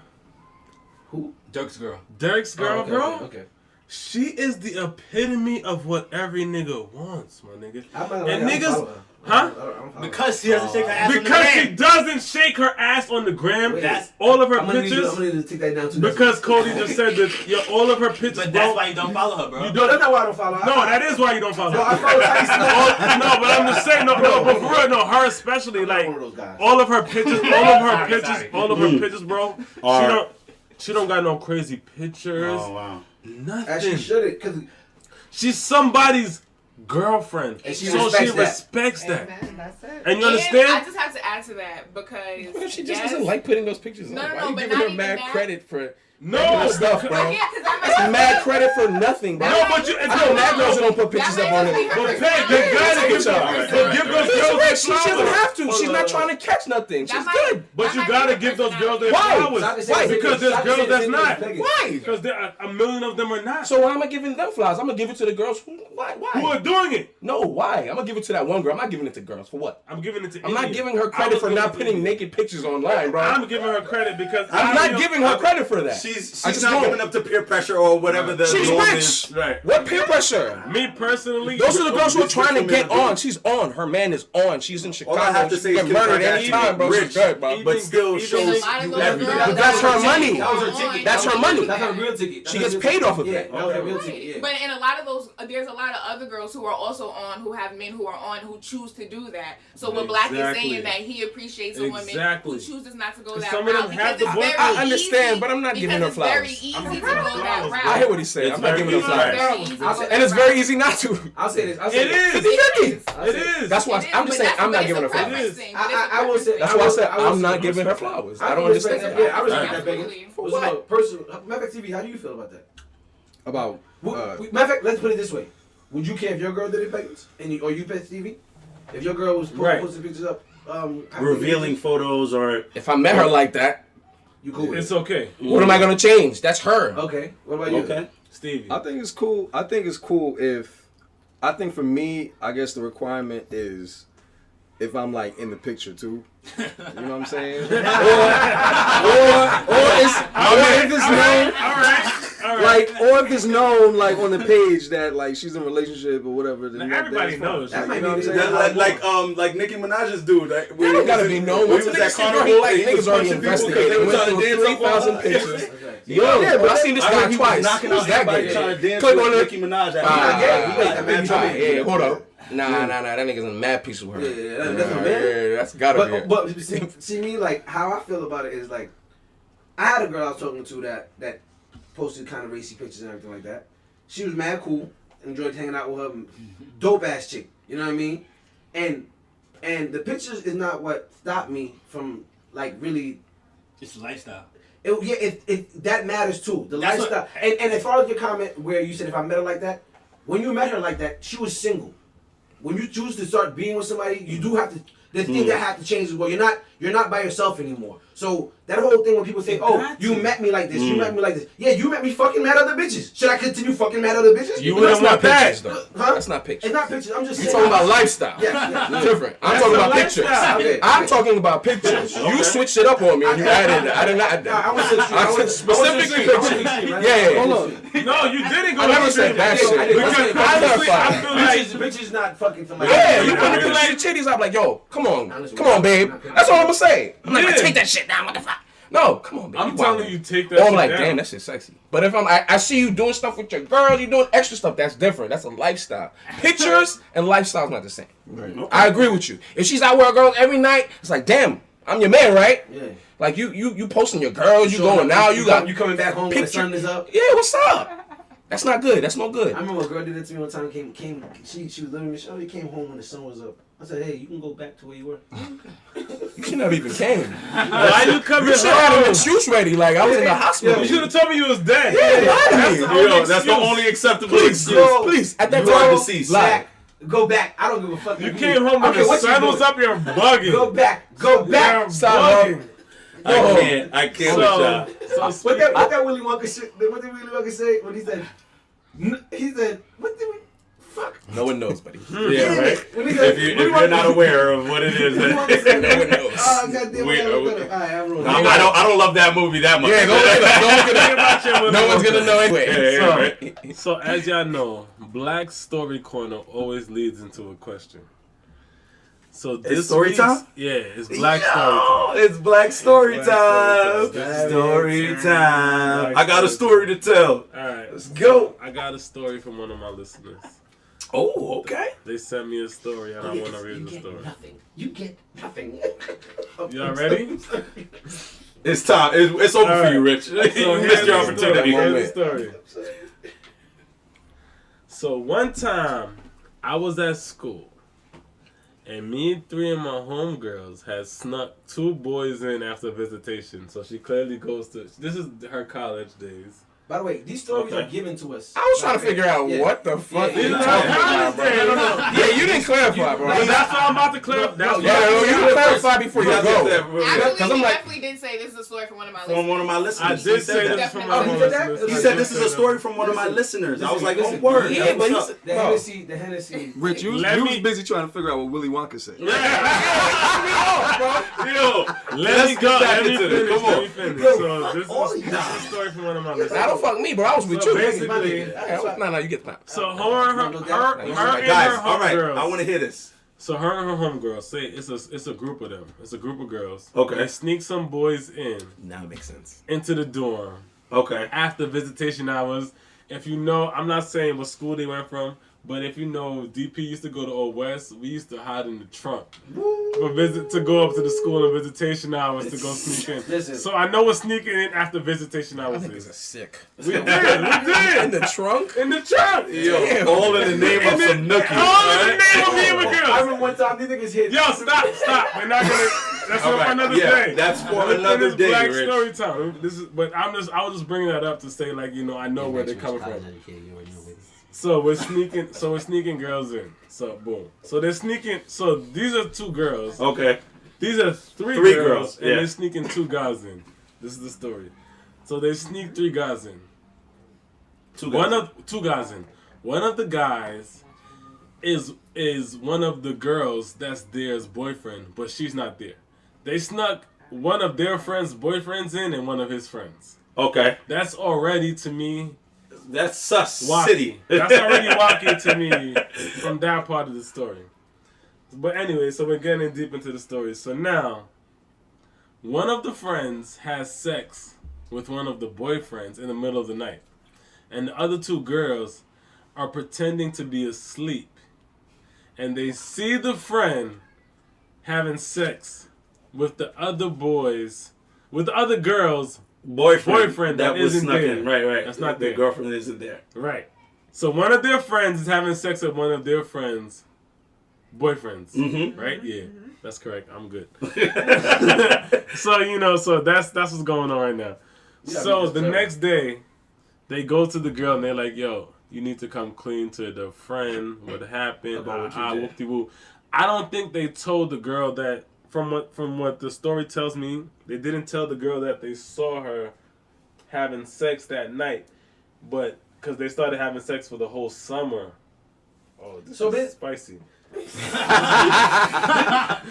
Who? Dirk's girl. Dirk's girl, bro. Okay. She is the epitome of what every nigga wants, my nigga. And niggas, because she doesn't shake her ass on the because gram. she doesn't shake her ass on the gram. That's all of her I'm gonna pictures. need to take that down too. Because Cody just said that, all of her pictures. But that's why you don't follow her, bro. You don't. That's not why I don't follow her. No, that is why you don't follow her. I follow Tyson. No, but I'm just saying, no, but for real, no, her especially, like, all of her pictures, all of her pictures, bro. She don't got no crazy pictures. Oh wow. As Nothing. she should, because She's somebody's girlfriend, and she so she respects that. Amen. That's it. And you And understand? I just have to add to that because What if she just yes, doesn't like putting those pictures No, on? no, Why no, you but giving not her even mad that. credit for No, regular stuff, bro? Yeah, because I That's mad credit for nothing, bro. No, but you. I know mad girls who don't put pictures up on it. But Peg, you gotta give those girls their She doesn't flowers. have to. She's not trying to catch nothing. She's good. But you gotta give those girls their Why? flowers. Why? Because there's girls that's not. Why? Because there are a million of them are not. So why am I giving them flowers? I'm gonna give it to the girls who. Why? Who are doing it? No, why? I'm gonna give it to that one girl. I'm not giving it to girls. For what? I'm giving it to. I'm not India. giving her credit for not putting naked pictures online, bro. I'm giving her credit because I'm not giving her credit for that. She's I just not won't. giving up to peer pressure or whatever the She's norm rich. is. Right. What peer pressure? Me personally, Those are the girls who are Rich trying to women get are good. on. She's on. Her man is on. She's in Chicago. All I have to She say can is get Kim murdered Kardashian anytime, bro. rich, She's good, bro. but still shows a lot of those everything. girls- But that's her money. That was her ticket. That's her money. That's her real ticket. She gets paid off of Yeah, it. that was her real ticket. Yeah. But in a lot of those, there's a lot of other girls who are also on, who have men who are on, who choose to do that. So what Blacc is Exactly. saying that he appreciates a woman Exactly. who chooses not to go 'Cause that some of them route have because the it's book. very I understand, easy, but I'm not giving her because it's very flowers. easy to I'm go giving her that flowers, route. bro. I hear what he's saying. It's I'm not very giving her easy. flowers. It's very easy to I'll go say- that And it's route. very easy not to. I'll say this. It is. 50-50. It is. That's why It is, I'm but just saying that's- I'm but not it's giving a her flowers. preference thing, I- but it's a I will preference say- thing. That's why I said I will I'm say- not giving her flowers. I don't respect understand that. Yeah, I that. respect that, Megan. Absolutely. For Listen, what? personal. Matter of fact, TV, how do you feel about that? About Matter of fact, let's put it this way: would you care if your girl did it, Pegans, or you pet TV? If your girl was posting pictures up, Revealing photos or If I met her like that, you cool with It's it? okay. what am I gonna change? That's her. Okay. What about you? okay. Stevie. I think it's cool. I think it's cool if I think for me, I guess the requirement is if I'm like in the picture too. You know what I'm saying? or if it's known, All right. like, or if it's known like on the page that like she's in a relationship or whatever. Then Now, everybody that's fine. knows. That might You know what I'm be- saying? Like Nicki Minaj's dude. Like, That don't gotta be known. Once a nigga see her, like niggas already investigated. They went through 3,000 pictures. Yo, Yeah, but I seen this guy twice. knocking Who's out that everybody guy? trying to dance Click with on it. Nicki Minaj. Yeah, hold up. Nah, that nigga's in a mad piece of her. Yeah, that's my man. Yeah, that's gotta be it. But see me, like how I feel about it is like I had a girl I was talking to that posted kind of racy pictures and everything like that. She was mad cool, enjoyed hanging out with her, dope ass chick. You know what I mean? And the pictures is not what stopped me from like really. It's lifestyle. It that matters too. The That's lifestyle. And as far as your comment where you said if I met her like that, when you met her like that, she was single. When you choose to start being with somebody, you do have to. There's things that have to change as well. You're not by yourself anymore. So that whole thing when people say, "Oh, you met me like this, you met me like this," yeah, you met me fucking mad other bitches. Should I continue fucking mad other bitches? You But wouldn't that's not want that. pictures, though. Huh? That's not pictures. It's not pictures. I'm just You're saying. talking about lifestyle. Yeah. Different. I'm That's talking a about pictures. lifestyle. Okay. I'm talking about pictures. You switched it up on me and you added it. I did not add Nah, I that. was extreme. I said specifically pictures. Yeah. Hold on. No, you didn't go. I never said that shit. Because honestly, I feel like Bitches not fucking somebody. Yeah, you put the pictures of titties. I'm like, yo, come on, babe. That's all I'm gonna say. I'm like, Yeah. take that shit down, what the fuck? No, come on, babe. I'm You telling wildin'. you, take that Or I'm shit like, down. damn, that shit's sexy. But if I see you doing stuff with your girls, you doing extra stuff, that's different. That's a lifestyle. Pictures and lifestyle's not the same. Right. I agree with you. If she's out with her girls every night, it's like, damn, I'm your man, right? Yeah. Like you posting your girls, you going out, you got you coming back home when the picture. sun is up. Yeah, what's up? That's not good. That's no good. I remember a girl did it to me one time. She was living in the show. She came home when the sun was up. I said, hey, you can go back to where you were. You should never even came. why you coming You should have had an home? excuse ready. Like I was in the hospital. You should have told me you was dead. That's the only acceptable Please, excuse. please. At that You are time, deceased. lie. Go back. I don't give a fuck. You came home when Okay, the what you sun was doing? up here bugging. Go back. Go back. You're Stop. bugging. I can't with y'all. So What that Willy Wonka shit? What did Willy Wonka say when he said? He said, what did we? fuck? No one knows, buddy. Yeah, right. If you're not aware of what it is, no one knows. Oh, goddamn! I don't love that movie that much. Yeah, no one's gonna know anyway. So as y'all know, Black Story Corner always leads into a question. So this story time? Yeah, it's Black Story Time. It's Black Story Black time. Story Time. I got a story to tell. All right, let's go. I got a story from one of my listeners. Oh, okay. They sent me a story and I want to read the story. Nothing. You get nothing. Y'all ready? It's time. It's over for you, Rich. So You missed your opportunity. Here's the story. So one time, I was at school, and me and 3 of my homegirls had snuck 2 boys in after visitation. So she clearly goes to. This is her college days. By the way, these stories are given to us. I was trying to figure out what the fuck you talking about, bro. Yeah, you didn't clarify, bro. That's what I'm about to clarify. You clarify before you go. Actually, he definitely did say this is a story from one of my listeners. From one of my listeners. I did say this from one of my listeners. He said this is a story from one of my listeners. I was like, oh, word. Yeah, but he said, The Hennessy. Rich, you was busy trying to figure out what Willy Wonka said. Yo, let me go. Let me finish. Come on. So this is a story from one of my listeners. Now don't fuck me, bro. I was with you. Basically, no, you get the so her and her guys, all right, homegirls. I want to hear this. So her and her homegirls, say it's a group of them. It's a group of girls. Okay. They sneak some boys in. Now it makes sense. Into the dorm. Okay. After visitation hours. If you know, I'm not saying what school they went from, but if you know, DP used to go to Old West. We used to hide in the trunk to go up to the school in visitation hours to go sneak in. Listen. So I know what sneaking in after visitation hours is. Sick. We did. In the trunk? In the trunk. Yo, all in the name of some nookies. All in the name of me and my girls. I remember one time these niggas hit. Yo, stop. We're not gonna. That's for another day. That's for another day, Black Rich. Story time. This is, but I was just bringing that up to say, like, you know, I know where they're coming from. So we're sneaking girls in. So boom. So they're sneaking. So these are 2 girls. Okay. These are 3 girls, and they're sneaking 2 guys in. This is the story. So they sneak 3 guys in. 2 guys in. One of the guys is one of the girls that's their's boyfriend, but she's not there. They snuck one of their friends' boyfriends in and one of his friends. Okay. That's already, to me, that's sus wacky. city. That's already wacky to me from that part of the story. But anyway, so we're getting deep into the story. So now, one of the friends has sex with one of the boyfriends in the middle of the night. And the other 2 girls are pretending to be asleep. And they see the friend having sex with the other boys, with the other girls' boyfriend that was isn't snuck there. in. Right. That's not their there. girlfriend isn't there. Right. So one of their friends is having sex with one of their friends' boyfriends. Mm-hmm. Right? Yeah. That's correct. I'm good. So, you know, so that's what's going on right now. So the next day, they go to the girl and they're like, yo, you need to come clean to the friend. What happened? About what you did. Whoop-de-whoop. I don't think they told the girl that, from what the story tells me, they didn't tell the girl that they saw her having sex that night. But, because they started having sex for the whole summer. Oh, this is spicy.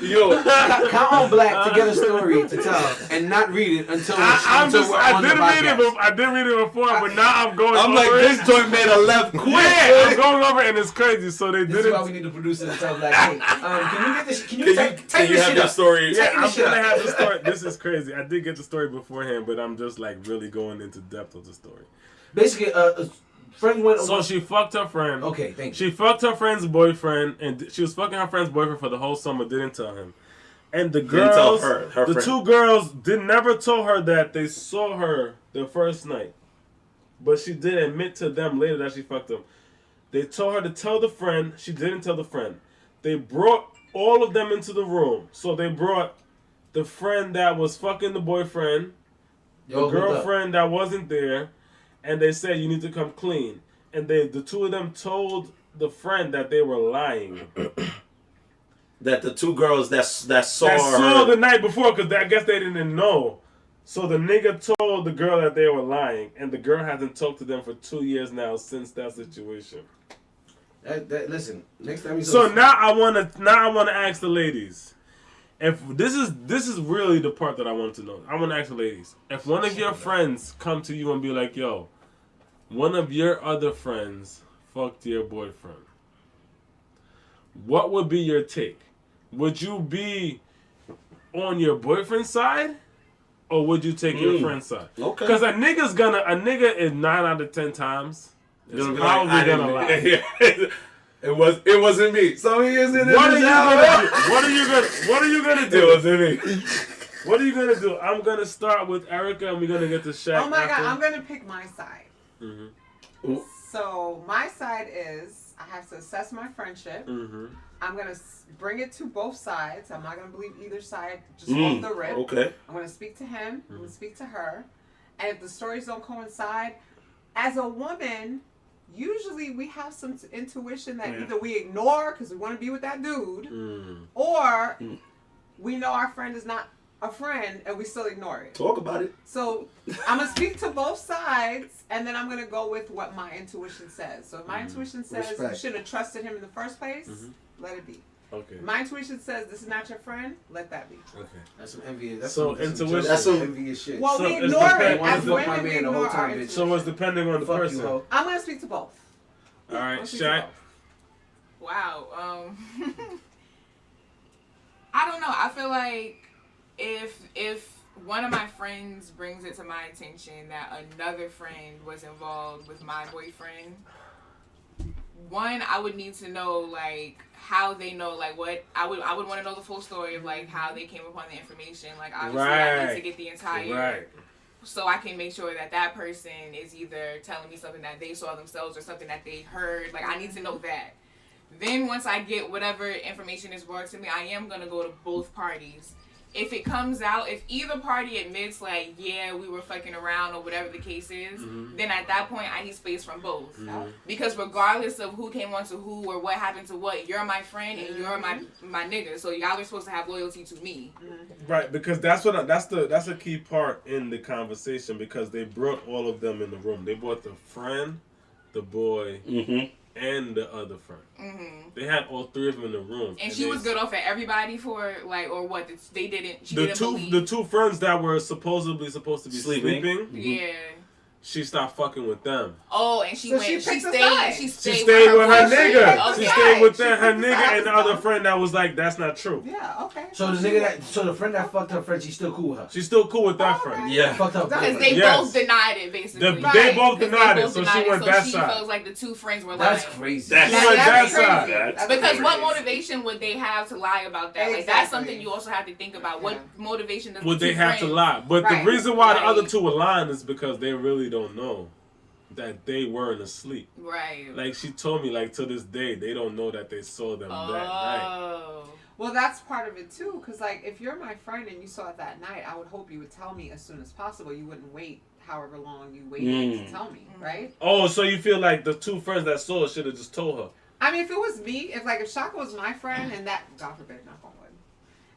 Yo, count on Black to get a story to tell and not read it until I did read it before, but now I'm going. I'm over like, it. this joint made a left quick. Yeah, I'm going over it and it's crazy. So they This did is it. why we need to produce it and tell Black, hey, can you get this? Can you have your story? Yeah, I'm gonna have the story. This is crazy. I did get the story beforehand, but I'm just like really going into depth of the story. Basically, friend went. So she fucked her friend. Okay, thank you. She fucked her friend's boyfriend, and she was fucking her friend's boyfriend for the whole summer. Didn't tell him. And the girls, her the friend. 2 girls, never told her that they saw her the first night. But she did admit to them later that she fucked them. They told her to tell the friend. She didn't tell the friend. They brought all of them into the room. So they brought the friend that was fucking the boyfriend, the girlfriend that wasn't there, and they said, you need to come clean. And the 2 of them told the friend that they were lying. That the 2 girls that saw her the night before, because I guess they didn't know. So the nigga told the girl that they were lying, and the girl hasn't talked to them for 2 years now since that situation. Listen, next time you So now I wanna ask the ladies. If this is really the part that I want to know. I want to ask the ladies. If one of your friends come to you and be like, "Yo, one of your other friends fucked your boyfriend," what would be your take? Would you be on your boyfriend's side, or would you take your friend's side? Okay. Because a nigga is 9 out of 10 times. It's Gonna be probably like, gonna lie. It wasn't me. So he is in it. What are you gonna do? It wasn't me. What are you gonna do? I'm gonna start with Erica, and we're gonna get to Shaq. Oh my after. God, I'm gonna pick my side. Mm-hmm. So my side is I have to assess my friendship. Mm-hmm. I'm gonna bring it to both sides. I'm not gonna believe either side just off the rip. Okay. I'm gonna speak to him. I'm gonna speak to her, and if the stories don't coincide, as a woman, usually we have some intuition that either we ignore because we want to be with that dude, or we know our friend is not a friend and we still ignore it. Talk about it. So I'm going to speak to both sides, and then I'm going to go with what my intuition says. So if my intuition says you shouldn't have trusted him in the first place, let it be. Okay. My intuition says this is not your friend, let that be. Okay. That's some envious. That's So some intuition. That's some envious shit. Well, So we it's ignore depend- it. what As is the- women, my we man the ignore whole our time, bitch. intuition. So it's depending on the Fuck person. you, hoe. I'm going to speak to both. All right, I'll speak to Shaq. both. Wow. I don't know. I feel like if one of my friends brings it to my attention that another friend was involved with my boyfriend, one, I would need to know like how they know, like what I would want to know the full story of like how they came upon the information. Like obviously I need to get the entire Right. so I can make sure that that person is either telling me something that they saw themselves or something that they heard. Like I need to know that. Then once I get whatever information is brought to me, I am gonna go to both parties. If it comes out, if either party admits like, yeah, we were fucking around or whatever the case is, then at that point I need space from both. Because regardless of who came on to who or what happened to what, you're my friend and you're my nigga. So y'all are supposed to have loyalty to me. Right, because that's a key part in the conversation because they brought all of them in the room. They brought the friend, the boy, and the other friend. They had all three of them in the room. And she was good off at everybody for like, or what? They didn't. She didn't believe. The two friends that were supposedly supposed to be sleeping. Yeah. She stopped fucking with them. Oh, and she So went. she She picked a stayed. side. She She stayed stayed with her boyfriend. nigga. Okay. She stayed with her She picked the nigga and the sides, other though. friend that was like, that's not true. Yeah, okay. So the friend that fucked her friend, she's still cool with her. She's still cool with that friend. Yeah. Fucked up. Because they Yes. both denied it, basically. They both 'Cause denied they it, both so she denied it, went so that she side. feels like the two friends were lying. That's crazy. She went that crazy. side. That's Because crazy. what motivation would they have to lie about that? Like that's Exactly. something you also have to think about. What motivation does Would the they two have to friends- lie? But Right. the reason why the Right. other two were lying is because they really don't know that they weren't asleep. Right. Like she told me, like to this day, they don't know that they saw them that night. Oh. Well, that's part of it too, because like if you're my friend and you saw it that night, I would hope you would tell me as soon as possible. You wouldn't wait however long you waited to tell me, right? Oh, so you feel like the two friends that saw it should have just told her? I mean, if it was me, if Shaka was my friend and that, God forbid, knock on wood,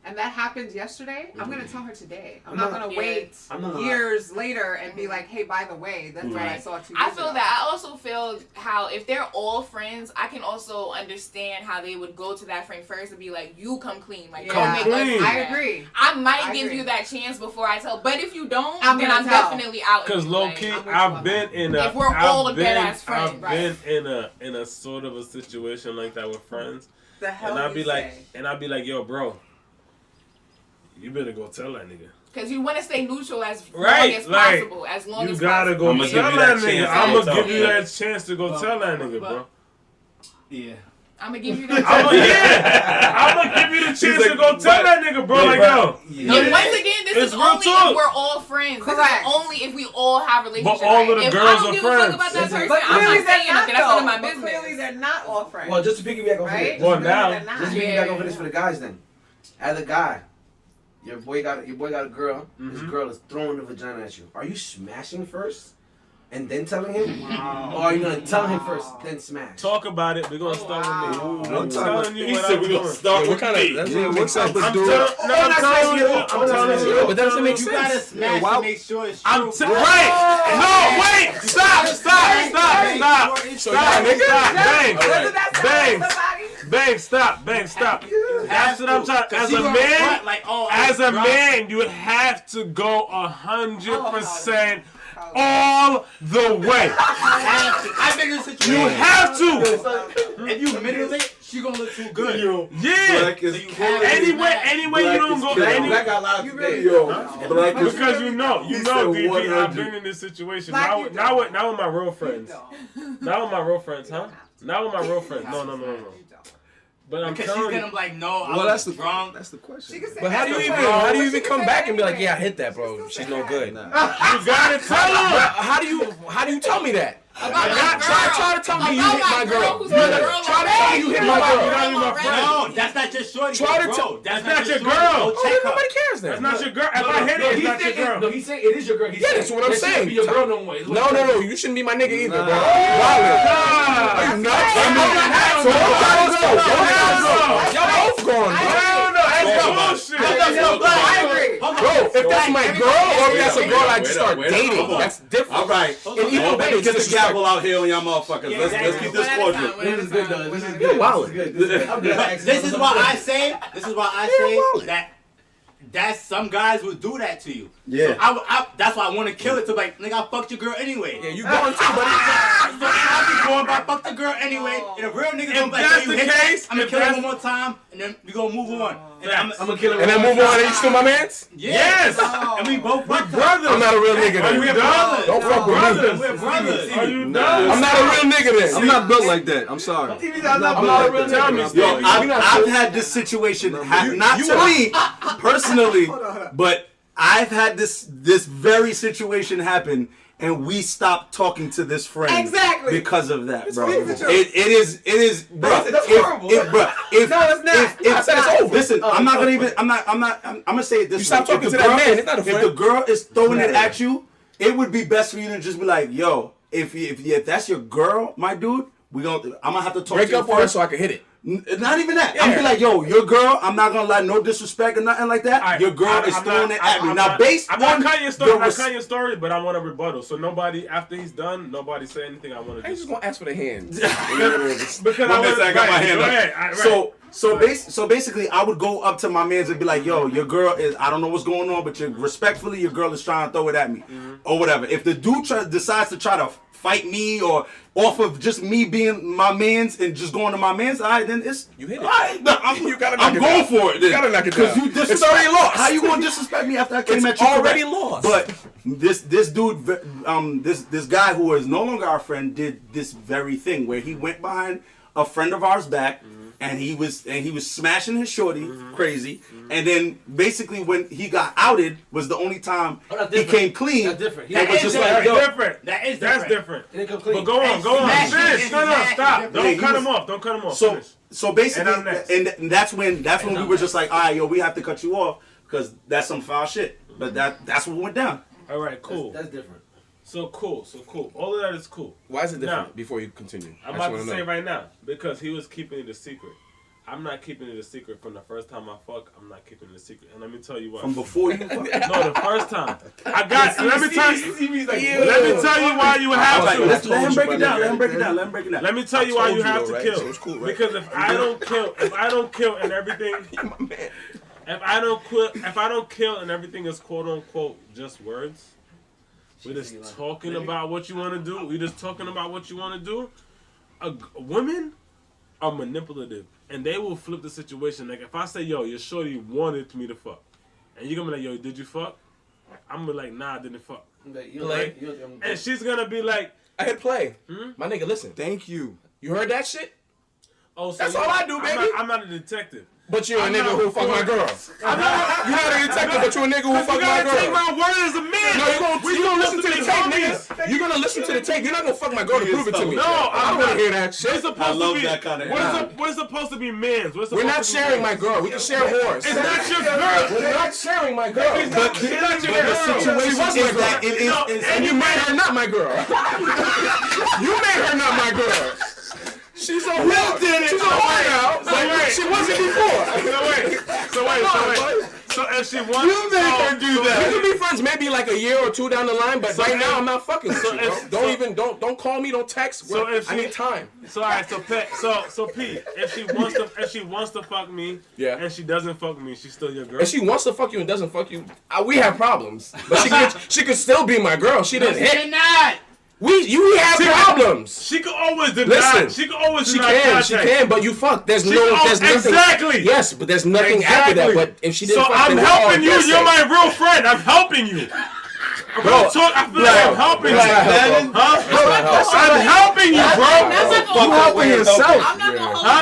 and that happened yesterday, I'm gonna tell her today. I'm not gonna wait years later and be like, hey, by the way, that's what I saw 2 years I feel ago. that. I also feel how if they're all friends, I can also understand how they would go to that friend first and be like, you come clean. Like, Yeah. don't make us do I that. agree. I might I give agree. you that chance before I tell. But if you don't, I'm then gonna I'm tell. definitely out. Because low key, I'm with you I've on been in a. If we're all a dead-ass friend, I've right. been in a sort of a situation like that with friends, The hell and I'd be you like, say? yo, bro, you better go tell that nigga. Because you want to stay neutral as Right, long as like, possible. As long You as gotta possible. go I'ma tell give you that that nigga. chance I'm to gonna tell give you him. that chance to go tell that nigga, bro. Yeah. I'm going to give you that I'm chance. gonna give you the chance like, to go tell that nigga, bro. Like, yo. And once again, this It's is real only talk. if we're all friends. This Correct. is only if we all have relationships. But all of the if girls I don't are give friends. a fuck about that person, But I'm clearly not they're saying not, nothing. That's none of my though. But business. clearly they're not all friends. Well, just to piggyback off right? of Well, this, now- They're not. just to piggyback off of this for the guys then. As a guy, your boy got a girl. This girl is throwing the vagina at you. Are you smashing first, and then telling him? Or are you gonna tell him first, then smash? Talk about it. We're gonna start with me. I'm telling you He what said I'm we're gonna doing. start with kind me. of? I'm telling you. I'm telling you. But that doesn't make You gotta sense. smash to make sure it's true. Right. No, wait. Stop. Bang, stop. That's what I'm trying. As a man, you have to go 100% all the way. I've been in a situation. You have to. If you manipulate, she gonna look too good. Yeah. Black is killing me. Anyway, you don't go. Black got loud today. Black is Because you know, He said DP, 100. I've been in this situation. Now with my real friends. Now with my real friends, huh? Now with my real friends. No. But I'm Because she's telling gonna you. be like, no, I Well, was that's drunk. That's the question. She can say But how do you even come back and be like, yeah, I hit that, bro. She's no good. You gotta tell her. How do you tell me that? Try to tell me you hit my girl. Who's my girl? Try to tell me you hit my girl. No, that's not your shorty. Try to bro. tell- That's not your shorty. girl. Go check her. Nobody cares then. That's not your girl. If I hit it, it's not your girl. No, he said it is your girl. Yeah, that's what I'm saying. Be your girl no more. No, you shouldn't be my nigga either, bro. Nah. Are you nuts? So y'all both gone, bro. That's bullshit. I agree. Bro, if that's my girl or if that's a girl I just start dating, that's different. All right. And even better, Get the it's gavel out here on y'all motherfuckers. Let's keep this cordial. This is good though. This is You're good. wildin'. This is good. I'm good. This is why I say that some guys would do that to you. Yeah. So I that's why I want to kill it. So like, nigga, I fucked your girl anyway. Yeah, you going too, buddy. So I be going, but I fucked the girl anyway. And a real nigga gonna be like, that's yo, you the hit case, that, I'm gonna if kill her that's- one more time, and then we gonna move on. And I'm gonna kill him. And then move on and you still my mans? Yes. And we both We're fucked her. brothers. I'm not a real nigga Are then. you done? Don't fuck with me. We're brothers. Are you I'm done? not a real nigga then. I'm not built like that. I'm sorry. I'm not a real Tell me, nigga. Steve. Yo, I've had this situation, not to me personally, but I've had this very situation happen, and we stopped talking to this friend Exactly. because of that, bro. horrible. It is, bro. That's horrible. If, No, it's not. I said it's over. Listen, I'm gonna say it this way. You stop If talking the to that girl man, is- it's not a If friend. the girl is throwing it at you, it would be best for you to just be like, yo, if that's your girl, my dude, I'm gonna have to talk Break to you up with her first. so I can hit it. Not even that. I'm be like, yo, your girl, I'm not gonna lie, no disrespect or nothing like that. Alright, Your girl is I'm throwing not- it at me. I'm Now, not- based I'm on not cutting your story. the I'm not cutting your story, but I want a rebuttal. So nobody, after he's done, nobody say anything. I want to I just gonna ask for the hands. because One minute, I got my hand up. Right. So basically, I would go up to my mans and be like, yo, your girl is, I don't know what's going on, but respectfully, your girl is trying to throw it at me, or whatever. If the dude decides to try to fight me or off of just me being my mans and just going to my mans, all right, then it's You hit it. all right, no, You gotta knock I'm it going down. for it. Then. You gotta knock it Because down. you It's already lost. How you gonna disrespect me after I came It's at you? already correct? lost. But this dude, this guy who is no longer our friend, did this very thing where he went behind a friend of ours back. And he was smashing his shorty crazy, and then basically when he got outed was the only time he came clean. That's different. It was just like, yo, different. That is That's different. He didn't come clean. But go on. Finish. No, stop. Yeah, Don't he cut was- him off. Don't cut him off. So Finish. so basically, And I'm next. and that's when we were just like, all right, yo, we have to cut you off because that's some foul shit. But that's what went down. All right, cool. That's different. So cool. All of that is cool. Why is it different? Now, Before you continue, I'm I just about to wanna say know. right now because he was keeping it a secret. I'm not keeping it a secret from the first time I fuck. I'm not keeping it a secret, and let me tell you why. From before you fuck. No, the first time. I got. Let me tell you. Yeah. Let me tell you why you have All right, to. let him break it down. Let him break it down. Let me tell you why told you you have though, to right? kill. So it's cool, right? Because if I don't kill and everything, if I don't kill and everything is quote unquote just words, we're just talking about what you want to do. We're just talking about what you want to do. Women are manipulative, and they will flip the situation. Like if I say, "Yo, your shorty wanted me to fuck," and you're gonna be like, "Yo, did you fuck?" I'm gonna be like, "Nah, I didn't fuck." And she's gonna be like, I hit play. My nigga, listen. Thank you. You heard that shit? "Oh, so That's you- all I do, baby. I'm not a detective." But you're a I'm nigga not who fuck my girl. You're not a detective, but you're a nigga who You fuck my gotta take girl. my word as a man. No, you gonna listen to the tape, nigga. You're gonna gonna listen to the tape. You're not gonna fuck my girl to prove it to me. No, I don't want to hear that shit. We're supposed to be. that kind of We're supposed to be mans. We're not sharing my girl. We can share whores. It's not your girl. We're not sharing my girl. She's not your girl. She was my girl. And you made her not my girl. You made her not my girl. She's a whore. She's a whore now. She wasn't before. So wait. So if she wants, you make her do that. We can be friends maybe like a year or two down the line, but right now I'm not fucking with you, bro. Don't call me, don't text. So if I need time. So alright, so Pete, if she wants to fuck me, and she doesn't fuck me, she's still your girl. If she wants to fuck you and doesn't fuck you, we have problems. But she could still be my girl. She didn't hit. You're not. We have problems. She could always deny. Listen, she could always she deny can, contact. she can, but you fuck. There's nothing. Exactly. Yes, but there's nothing after that. But if she didn't, so I'm helping you. You're my real friend. I'm helping you. Bro, I feel like I'm helping you. I'm helping you, bro. You helping yourself.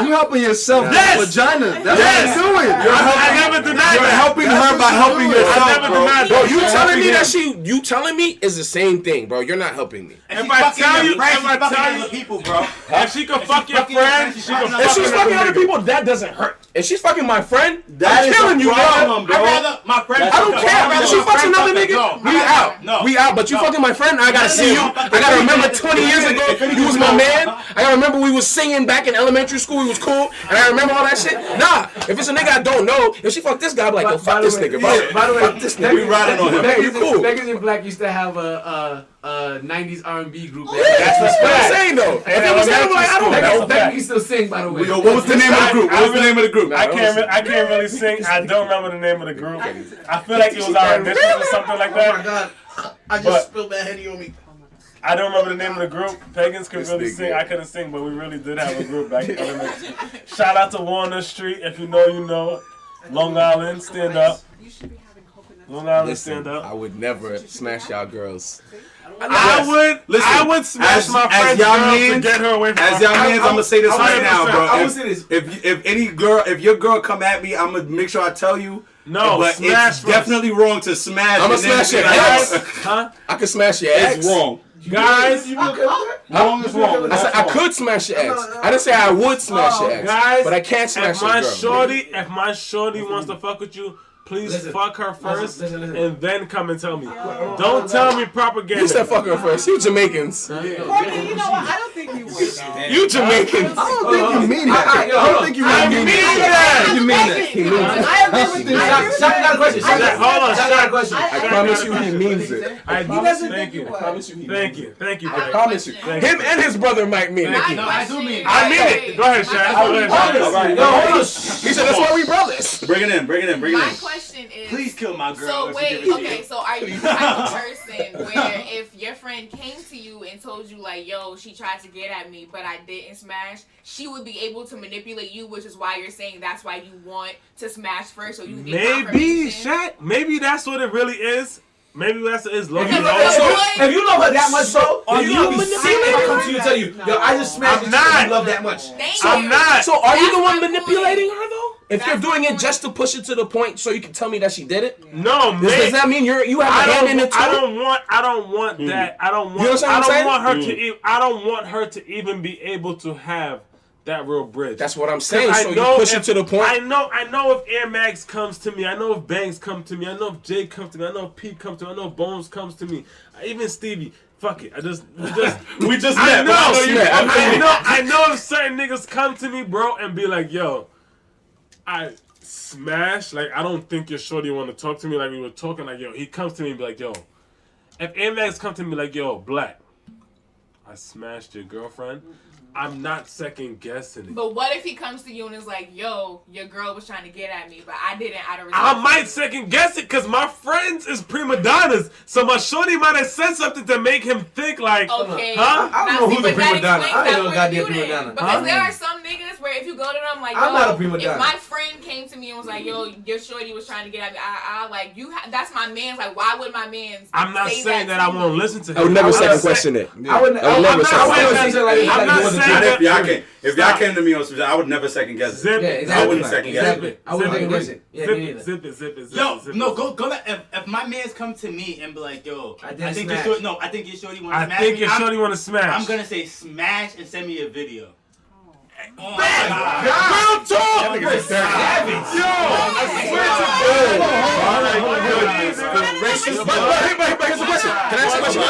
You helping yourself. Yes. Vagina. That's what you're doing. I never denied You're that. helping her by helping yourself, I never denied Bro, that. you telling me that you telling me is the same thing, bro. You're not helping me. If I tell you, people, bro. if she can fuck your friend, she can fuck. If she's fucking other people, that doesn't hurt. If she's fucking my friend, That I'm is killing a you, problem, bro. bro. I'd rather my friend. I don't care. If she fucks another nigga, we out. We out. But you fucking my friend, I gotta see you. I gotta remember 20 years ago, you was my man. I gotta remember we was singing back in elementary school. We was cool, and I remember all that shit. Nah, if it's a nigga I don't know, if she fuck this guy, I'm like, yo, fuck this nigga, bro. By the way, Fuck this nigga. We riding on him. Man, you cool. Beggars and Blacc used to have a 90s R&B group. That's what I'm saying though. If it was him, like, I don't know. Beggars can still sing, by the way. Yo, what was the name of the group? What was the name of the group? I can't really sing. I don't remember the name of the group. I feel like it was our initials or something like that. Oh my God. I just spilled that Henny on me. I don't remember the name of the group. Pagans could really sing. I couldn't sing, but we really did have a group back then. Shout out to Walnut Street. If you know, you know. Long Island, stand up. Long Island, stand up. I would never smash y'all girls. I would smash my friend's girl to get her away from As y'all mans, I'm gonna say this right now, bro. I would say this. If your girl come at me, I'm gonna make sure I tell you. No, but smash it's definitely wrong to smash. I'm gonna smash your ass. Huh? I could smash your ass. It's wrong. Guys, Wrong is wrong. I said I could smash your ex. I didn't say I would smash your ex. guys, but I can't smash your girl. If my shorty wants to fuck with you, please fuck her first and then come and tell me. Don't tell me propaganda. You said fuck her first. You Jamaicans. Courtney, you know what? I don't think you would. You Jamaicans. I don't think you mean that. I don't think you I mean that. You mean that. He means it. I agree with you. Shaq got a question. Hold on, Shaq got a question. I promise you he means it. I doesn't thank think you you. would. Promise you he Thank means you. it. Thank you. I Brad. promise you. Him and his brother might mean it. No, I do mean it. I mean it. Go ahead, Shaq. Go ahead, Shaq. All right. Yo, hold on. He said that's why we brothers. Bring it in. My question is, Please kill my girl. so if wait, you give it to okay, you. so are you the type of person where if your friend came to you and told you like, yo, she tried to get at me, but I didn't smash, she would be able to manipulate you, which is why you're saying that's why you want to smash first, so you can get Maybe, confirmation? Shaq. Maybe that's what it really is. Maybe that's what it is. Love you, If you love her that much, so Are you you gonna be sick if I come to you and tell you, yo, I just smashed I'm you. not. You love that much. Thank I'm you. not. So are you That's the one my manipulating point. her though? If you're That's doing my it just to push it to the point so you can tell me that she did it? No, man. Does that mean you have a hand in it too? I don't want that. I don't want. You understand what I'm saying? I don't want her to even be able to have that real bridge. That's what I'm saying. So you know push it if- to the point. I know if Air Max comes to me. I know if Banks come to me. I know if Jay comes to me. I know if Pete comes to me. I know if Bones comes to me. Even Stevie. Fuck it. We just met. I know if certain niggas come to me, bro, and be like, yo, I smash. Like, I don't think your shorty want to talk to me like we were talking. Like, yo, he comes to me and be like, yo, if Air Max come to me like, yo, Blacc, I smashed your girlfriend. I'm not second guessing it. But what if he comes to you and is like, yo, your girl was trying to get at me, but I didn't out of respect. I might second guess it because my friends is prima donnas. So my shorty might have said something to make him think like, Okay. huh? I don't know who's a prima donna. I don't know a goddamn prima donna. Because there are some niggas where if you go to them like, I'm yo, not a prima donna. if my friend came to me and was like, yo, your shorty was trying to get at me, I like, that's my man's. Like, why would my man's I'm not say saying that I to won't you? listen to him. I would never I'm second not saying- question it. I would would never I'm second not guess. saying that. I'm not saying that. If y'all came to me on some shit, I would never second guess it. Zip. Yeah, I exactly. wouldn't second guess it. I wouldn't second guess it. Yeah, me neither. Zip it. Yo, no, go back. If my man's come to me and be like, yo, I think your shorty want to smash me. I think your shorty want to smash. I'm gonna say smash and send me a video. Oh my God. Real talk. That nigga's savage. Yo, I swear to God. All right, But here's the question. Can I ask a question?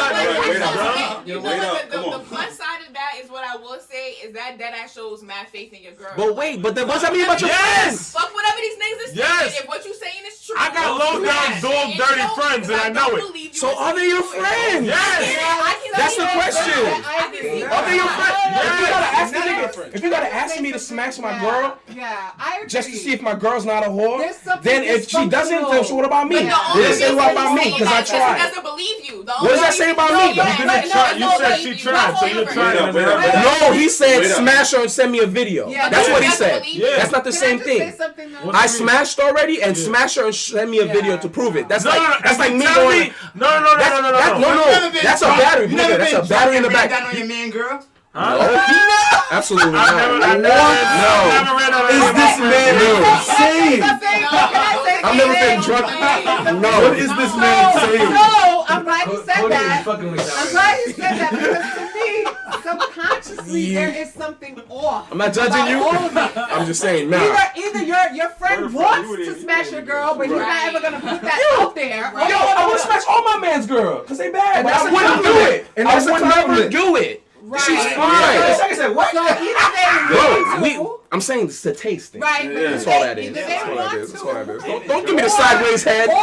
Wait up. The plus side of that is what I will say is that ass shows mad faith in your girl. But wait, but then what's that mean about your friends? Fuck whatever these niggas is saying. If what you saying is true, I got low down, dog, dirty friends, and I know it. So are they your friends? Yes. That's the question. Are they your friends? Yeah. If you gotta ask the nigga, if you gotta ask me to smash my girl, I agree. just to see if my girl's not a whore, There's something then if she doesn't, then so what about me? But the What only does it say reason about me? Because I She tried. doesn't believe you. What does that say about me? You said she tried, so you're trying. No, he said smash her and send me a video. Yeah, That's what he doesn't said. believe you. That's not the same thing. I smashed already and smash her and send me a video to prove it. That's that's like me going. No. That's a battery, nigga. That's a battery in the back. Down on your man, girl. Huh? Absolutely not. I've never read out Is this man insane? I've never been drunk. No. What is this man saying? No, I'm glad you said Cody is that. fucking with y'all. I'm glad you said that because to me, subconsciously there is something off. I'm not judging you. about all of it. I'm just saying, nah. Either your friend wants to smash your girl, but he's not ever gonna put that out there. Yo, I want to smash all my man's girl because they bad. But I wouldn't do it. And I would never do it. Right. She's Like fine. I said, what? So either they want to, I'm saying it's a tasting. right? But That's either all they- that is. either they That's all that want is. That's all that is. to, Don't give me the sideways head. or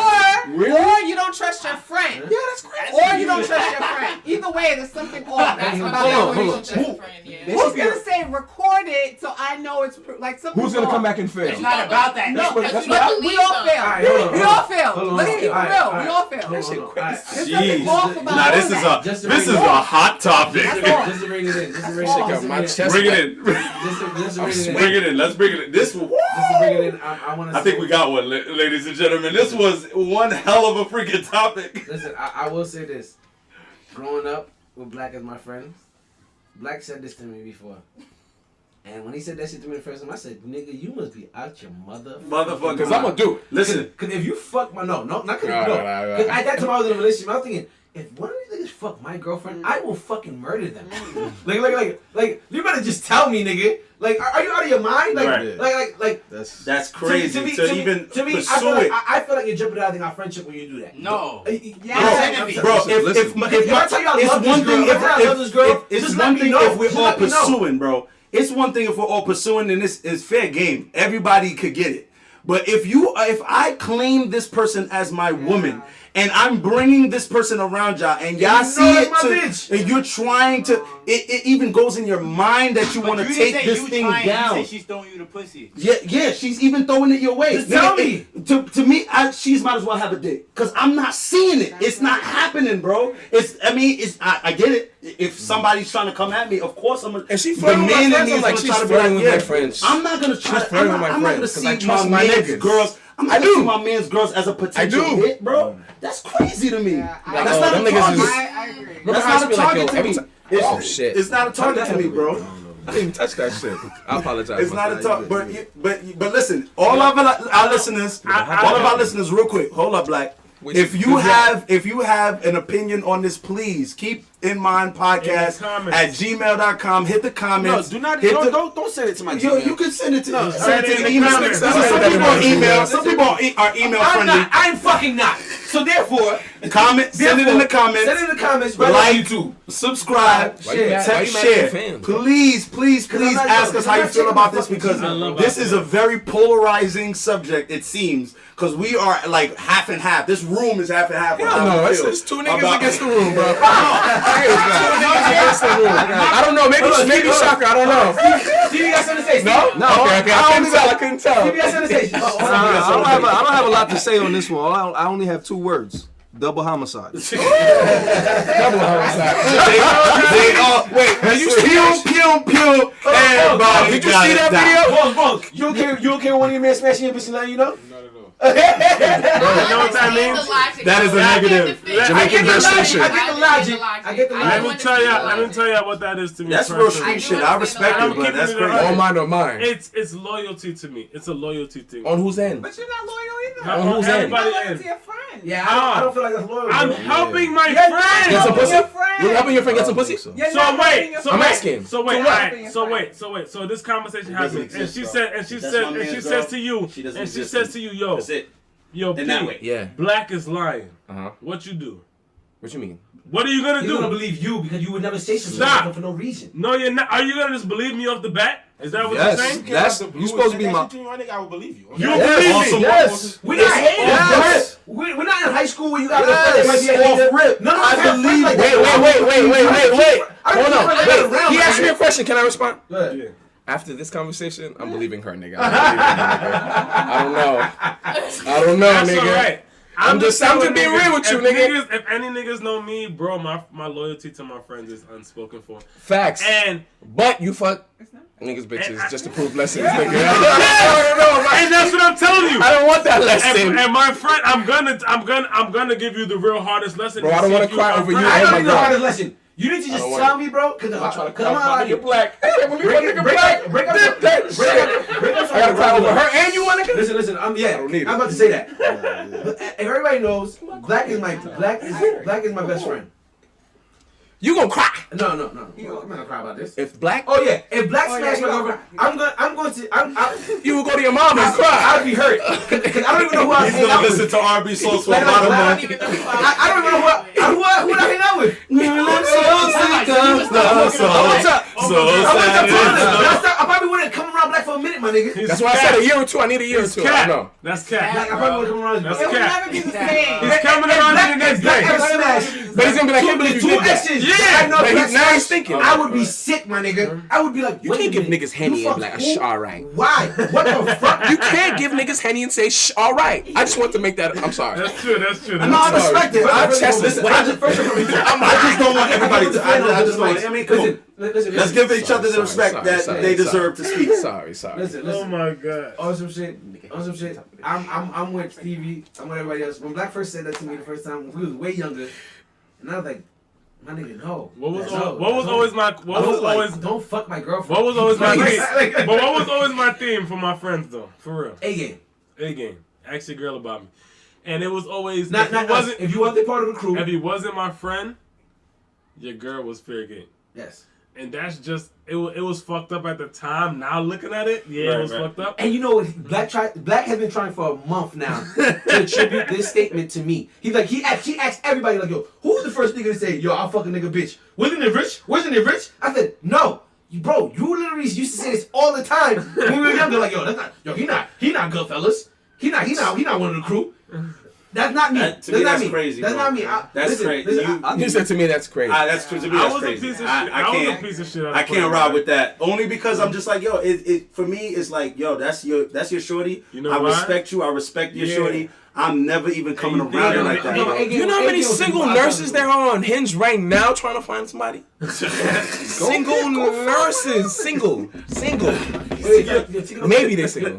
you don't trust your friend. Yeah, that's crazy. Or you don't trust your friend. Either way, there's something off. That's about Hold that on. relationship. Who's gonna say record it so I know it's like something? Who's gonna off? come back and fail? It's not about that. No, That's but we all fail. Alright, hold on, We hold all on. fail. Hold on, Let's hold keep on. it real. Alright, We all fail. Hold on. There's something Jeez. off about Nah, all this that. is a hot topic. Just to bring it in. Just to bring it in. Check out my chest. Bring it in. Just to bring it in. Bring it in. Let's bring it in. This. Just to bring it in. I want to. I think we got one, ladies and gentlemen. This was one hell of a freaking topic. Listen, I will say this. Growing up with Blacc as my friend, Blacc said this to me before. And when he said that shit to me the first time, I said, nigga, you must be out your Motherfucker. Because I'm gonna do it. Listen. Because if you fuck my... No, not because Right, no. right, right. Because at that time I was in a relationship, I was thinking, if one of these niggas fuck my girlfriend, I will fucking murder them. like, you better just tell me, nigga. Like, are you out of your mind? Like, Right. like That's crazy to even to me, pursue it. I feel like you're jeopardizing our friendship when you do that. No. Bro, if I tell you I it's love one this thing girl, if I love this girl, it's just one let me thing know. if we're Just all let me know. pursuing, bro. It's one thing if we're all pursuing, and it's fair game. Everybody could get it. But if I claim this person as my woman, and I'm bringing this person around y'all, and y'all see it, and you're trying to, it even goes in your mind that you want to take this thing down. You say she's throwing you the pussy. Yeah, she's even throwing it your way. Just tell me. To me, she's might as well have a dick, cause I'm not seeing it. It's not happening, bro. I get it. If somebody's trying to come at me, of course I'm gonna. And she flirting with my friends. I'm like, she's flirting with my friends. I'm not gonna try. She's flirting with my I'm not gonna friends, 'cause see I trust my my man's niggas. girls. I'm not gonna see my man's girls as a potential hit, bro. That's crazy to me. That's not a target. I agree. That's not a target to me. Oh shit! It's not a target to me, bro. I didn't even touch that shit. I apologize. It's not a talk, but listen, all of our listeners, real quick, hold up, Blacc. If you have an opinion on this, please keep in mind podcast at gmail.com. Hit the comments. No, do not. Don't send it to my Gmail. You can send it to No, send it send to it the in the email. comments. Some people are email. Some people are email friendly. I'm fucking not. So therefore, comment. Send it in the comments. Send it in the comments. Right Like, on YouTube. subscribe, share. Please ask us how you feel about this, because this is a very polarizing subject, it seems, because we are like half and half. This room is half and half. No, it's two niggas against the room, bro. I don't know. Maybe Shaka. I don't know. Stevie got something to say. No. Okay. I couldn't tell. Stevie got something to say. I don't have a lot to say on this one. I only have 2 words. Double homicide. Double homicide. Wait, did you see pew? Everybody Did you see that video? Boss, you okay with one of your men smashing your bitch and letting you know? You know what that means? That is a negative. Jamaican translation. I get the logic. I get the Let logic. me tell y'all what that is to me. That's real personally. street shit. I respect I'm it, but keeping that's it crazy. honest. All mine or mine. It's loyalty to me. It's a loyalty thing. On whose end? But you're not loyal either. On whose end? Everybody You're loyal end. to your friend. Yeah, I don't feel like that's loyal. I'm bro. helping my Get friend. some pussy? Your friend. You're helping your friend get some pussy? You're So not wait, helping your so I'm wait, asking. so wait, For what? alright, so wait. So this conversation happens, and she said, That's my man's says girl. to you, She doesn't and she exist says in- to you, yo, That's it. yo, In that P, way. Yeah. Blacc is lying. Uh-huh. What you do? What you mean? What are you gonna He's do? gonna believe you because you would never say something Stop. for no reason. No, you're not. Are you gonna just believe me off the bat? Is that what Yes. you're saying? That's you supposed to be my. I think I would believe you. You Yes. believe Awesome. me? Yes. We're not hating. Yes. We're not in high school where you got Yes. a might be a Off hater. rip. None of I us have believe. friends like Wait. that. Hold on. Wait. He asked me a a question. Can I respond? Yeah. After this conversation, I'm believing her, nigga. I don't know. I don't know, That's nigga. alright. I'm just telling being niggas, real with you, if nigga. If any niggas know me, bro, my loyalty to my friends is unspoken for. Facts. And But you fuck niggas bitches just to prove lessons, nigga. and that's what I'm telling you. I don't want that lesson. And my friend, I'm gonna give you the real hardest lesson. Bro, I don't want to cry over you. I Oh don't my need the hardest god. lesson. You need to just don't want tell me, bro, because I'm trying to cry I'm over out nigga here. Black. I can't believe my nigga Black. Break up. I gotta cry over her and you, my nigga. Listen. I'm don't need it. I'm about to say that. But if everybody knows, Blacc is my best friend. You gonna cry No. I'm not gonna cry about this. if Black? Oh yeah, if Blacc smashed my girlfriend, I'm going to. You would go to your mom and cry. I'd be hurt because I don't even know who I He's hang gonna out listen with. to R&B songs for Like, about a like, month. I don't even know who I hang out with. I probably wouldn't come around Blacc for a minute, my nigga. That's why I said a year or two. I need a year or two. I know. That's Like, I cat. probably wouldn't come around. That's It will cat. never be the same. He's coming around to the next Black day. ever smashed. But he's gonna be like, I can't believe you Two did that. exes. Yeah. I know But Black now he's smashed. thinking. I would be sick, my nigga. I would be like, You wait can't a give minute. niggas Henny You and be like, fuck who? alright. Why? What the fuck? You can't give niggas Henny and say, all right. I just want to make that. I'm sorry. That's true. No, I respect it. My chest is I just don't want everybody to. I just don't. I mean, come on. Listen. Let's give each other the respect that they deserve to speak. Sorry. Listen. Oh my god. On some shit. I'm with Stevie. I'm with everybody else. When Blacc first said that to me the first time, we was way younger, and I was like, my nigga, no. What was always don't fuck my girlfriend. What was always my theme? Like- But what was always my theme for my friends though? For real. A game. A game. Ask your girl about me. And it was always Not us. If you wasn't part of the crew. if he wasn't my friend, your girl was fair game. Yes. And that's just it was fucked up at the time. Now looking at it, yeah, it was fucked up. And you know what? Blacc has been trying for a month now to attribute this statement to me. He's like, he asked everybody, like, yo, who's the first nigga to say, yo, I'll fuck a nigga bitch? Wasn't it Rich? I said, no. Bro, you literally used to say this all the time when we were younger. Like, he not good, fellas. He not one of the crew. That's not me. To me, that's crazy. That's bro. not me. That's crazy. You said to me that's crazy. That's to me. I That's was crazy. a piece of shit. I was can't. a piece of shit. I can't ride with that. Only because I'm just like, yo, it for me it's like, yo, that's your shorty. You know I why? respect you. I respect your Yeah. shorty. I'm never even coming you around it think- like that. you bro. You know how many single nurses there are on Hinge right now trying to find somebody? Single nurses. Single. Maybe they're single.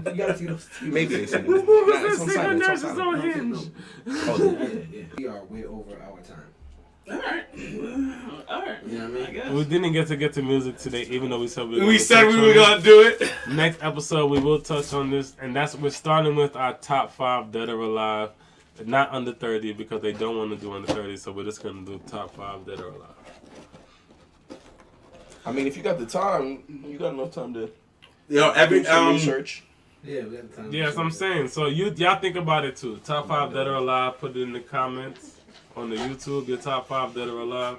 Maybe they're single. Who Nah, was it's on that single silent, it's on nurses silent. on Hinge? Yeah. We are way over our time. Alright. You know what I mean? We didn't get to music today, even though we said We said we were gonna do it. Next episode, we will touch on this, and we're starting with our top 5 dead or alive, not under 30 because they don't want to do under 30, so we're just gonna do top 5 dead or alive. I mean, if you got the time, you got enough time to Yo, every do some research. Yeah, we got time. Yes, I'm saying. So y'all think about it too. Top 5 dead or alive. Put it in the comments on the YouTube. Your top 5 dead or alive.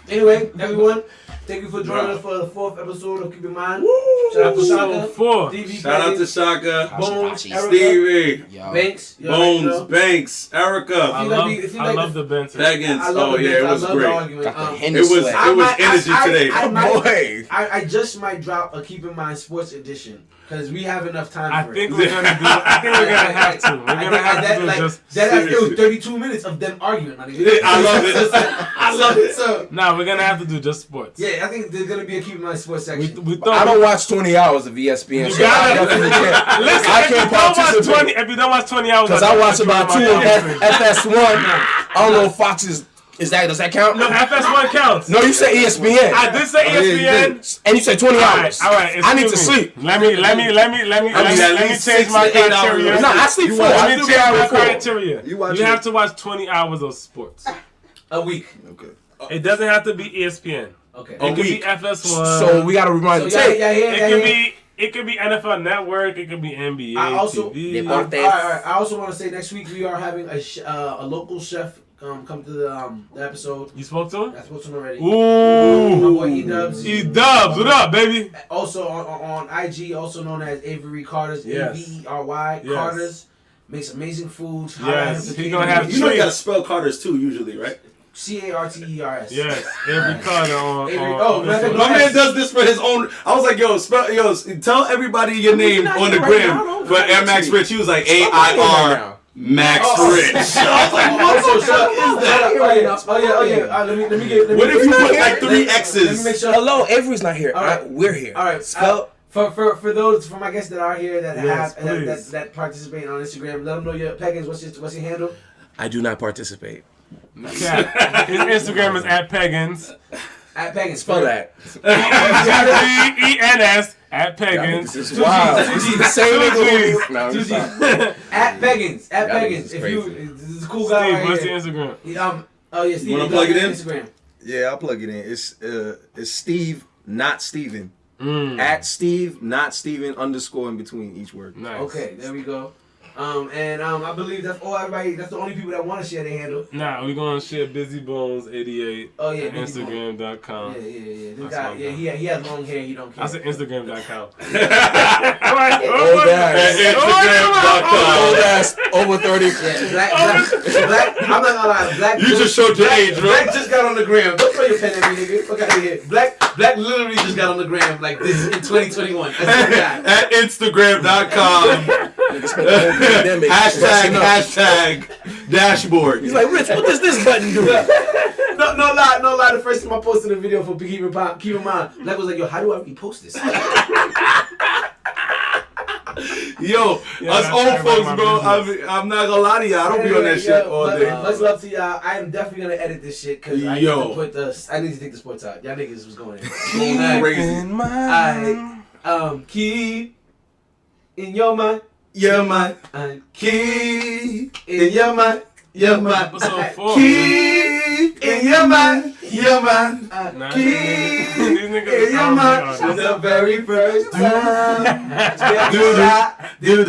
Anyway, everyone, thank you for joining us for the 4th episode of Keep in Mind. Shout out to Episode Shaka, 4. DV, shout out to Shaka, Bones, Erica, Stevie, Banks, Bones, Banks, Erica, I love the Benson. Peggins. I love Oh yeah, it was great. It It was energy today. Boy. I just might drop a Keep in Mind Sports Edition because we have enough time I for think it. we're gonna do. I think we're gonna have to. We're gonna have to do just. That it was seriously. 32 minutes of them arguing. My nigga. I love it. I love So nah, we're gonna have to do just sports. yeah, I think there's gonna be a keep in mind sports section. We thought I don't watch 20 hours of ESPN. You So gotta- I definitely can't. Listen, I if you can't don't watch participate. if you don't watch 20 hours, Because I watch about 2 of FS1. I don't know if Fox does that count? No, FS1 counts. No, you said ESPN. I did say ESPN. And you said 20 hours. All right. I need to excuse me. sleep. Let me change my criteria. No, I sleep 4. Let me change my 4. criteria. You watch You have to watch 20 hours of sports. A week. Okay. It doesn't have to be ESPN. Okay. It could be FS1. So we got to rewind the tape. It could be NFL Network. It could be NBA. I also, TV. all right. I also want to say next week we are having a local chef come to the episode. You spoke to him? I spoke to him already. Ooh. My boy E-Dubs. E-Dubs, what up, baby? Also on IG, also known as Avery Carter's, Yes. Avery Yes. Carter's. Makes amazing food. Yes, he gonna have You know you gotta spell Carter's too, usually, right? Carters. Yes, Avery Carter on. My man does this for his own. I was like, tell everybody your name on the gram for Air Max Rich. He was like AIR Max Rich. I was like, what the fuck is that? Oh yeah. Let me get. What if you put like 3 X's? Let me make sure. Hello, Avery's not here. All right. We're here. All right. Spell. For those my guests that are here that Yes, have that participate on Instagram, let them know your Peggins. What's your handle? I do not participate. Yeah. His Instagram is @Peggins. @Peggins. Spell that. ENS @Peggins. This is wild. This is the same nigga. No, I'm sorry. @Peggins. Y'all niggas @Peggins. is If crazy. you, this is a cool guy. Steve, right what's here. your Instagram? Oh yeah, Steve. You wanna plug it in? Instagram. Yeah, I'll plug it in. It's Steve, not Steven. Mm. @Steve, not Steven, _ in between each word. Nice. Okay, there we go. I believe that's all everybody. That's the only people that want to share their handle. Nah, we're gonna share BusyBones88 Oh yeah, at Instagram.com. Yeah. This That's guy, my yeah, guy. he has long hair. He don't care. I said Instagram.com. Old ass. Instagram.com. Old ass. Over 30. Yeah, Black. I'm not gonna lie. Black. You just showed your age, bro. Black just got on the gram. Don't throw your pen at me, nigga. Fuck out of here. Black literally just got on the gram like this in 2021. At Instagram.com. Hashtag dashboard. He's like, Rich, what does this button do? No lie. The first time I posted a video for Keep in Mind, Black was like, yo, how do I repost this? Yo, us old folks, bro. I'm not gonna lie to y'all. I don't be on that shit all day. Much love to y'all. I am definitely gonna edit this shit because I need to take the sports out. Y'all niggas was going in. Crazy. Keep in your mind. Yeah, man. Keep in your mind. Yeah, man. Episode 4. Keep in your mind. Yeah, man. Nah, Keep these niggas in your mind. are From the very first time. Do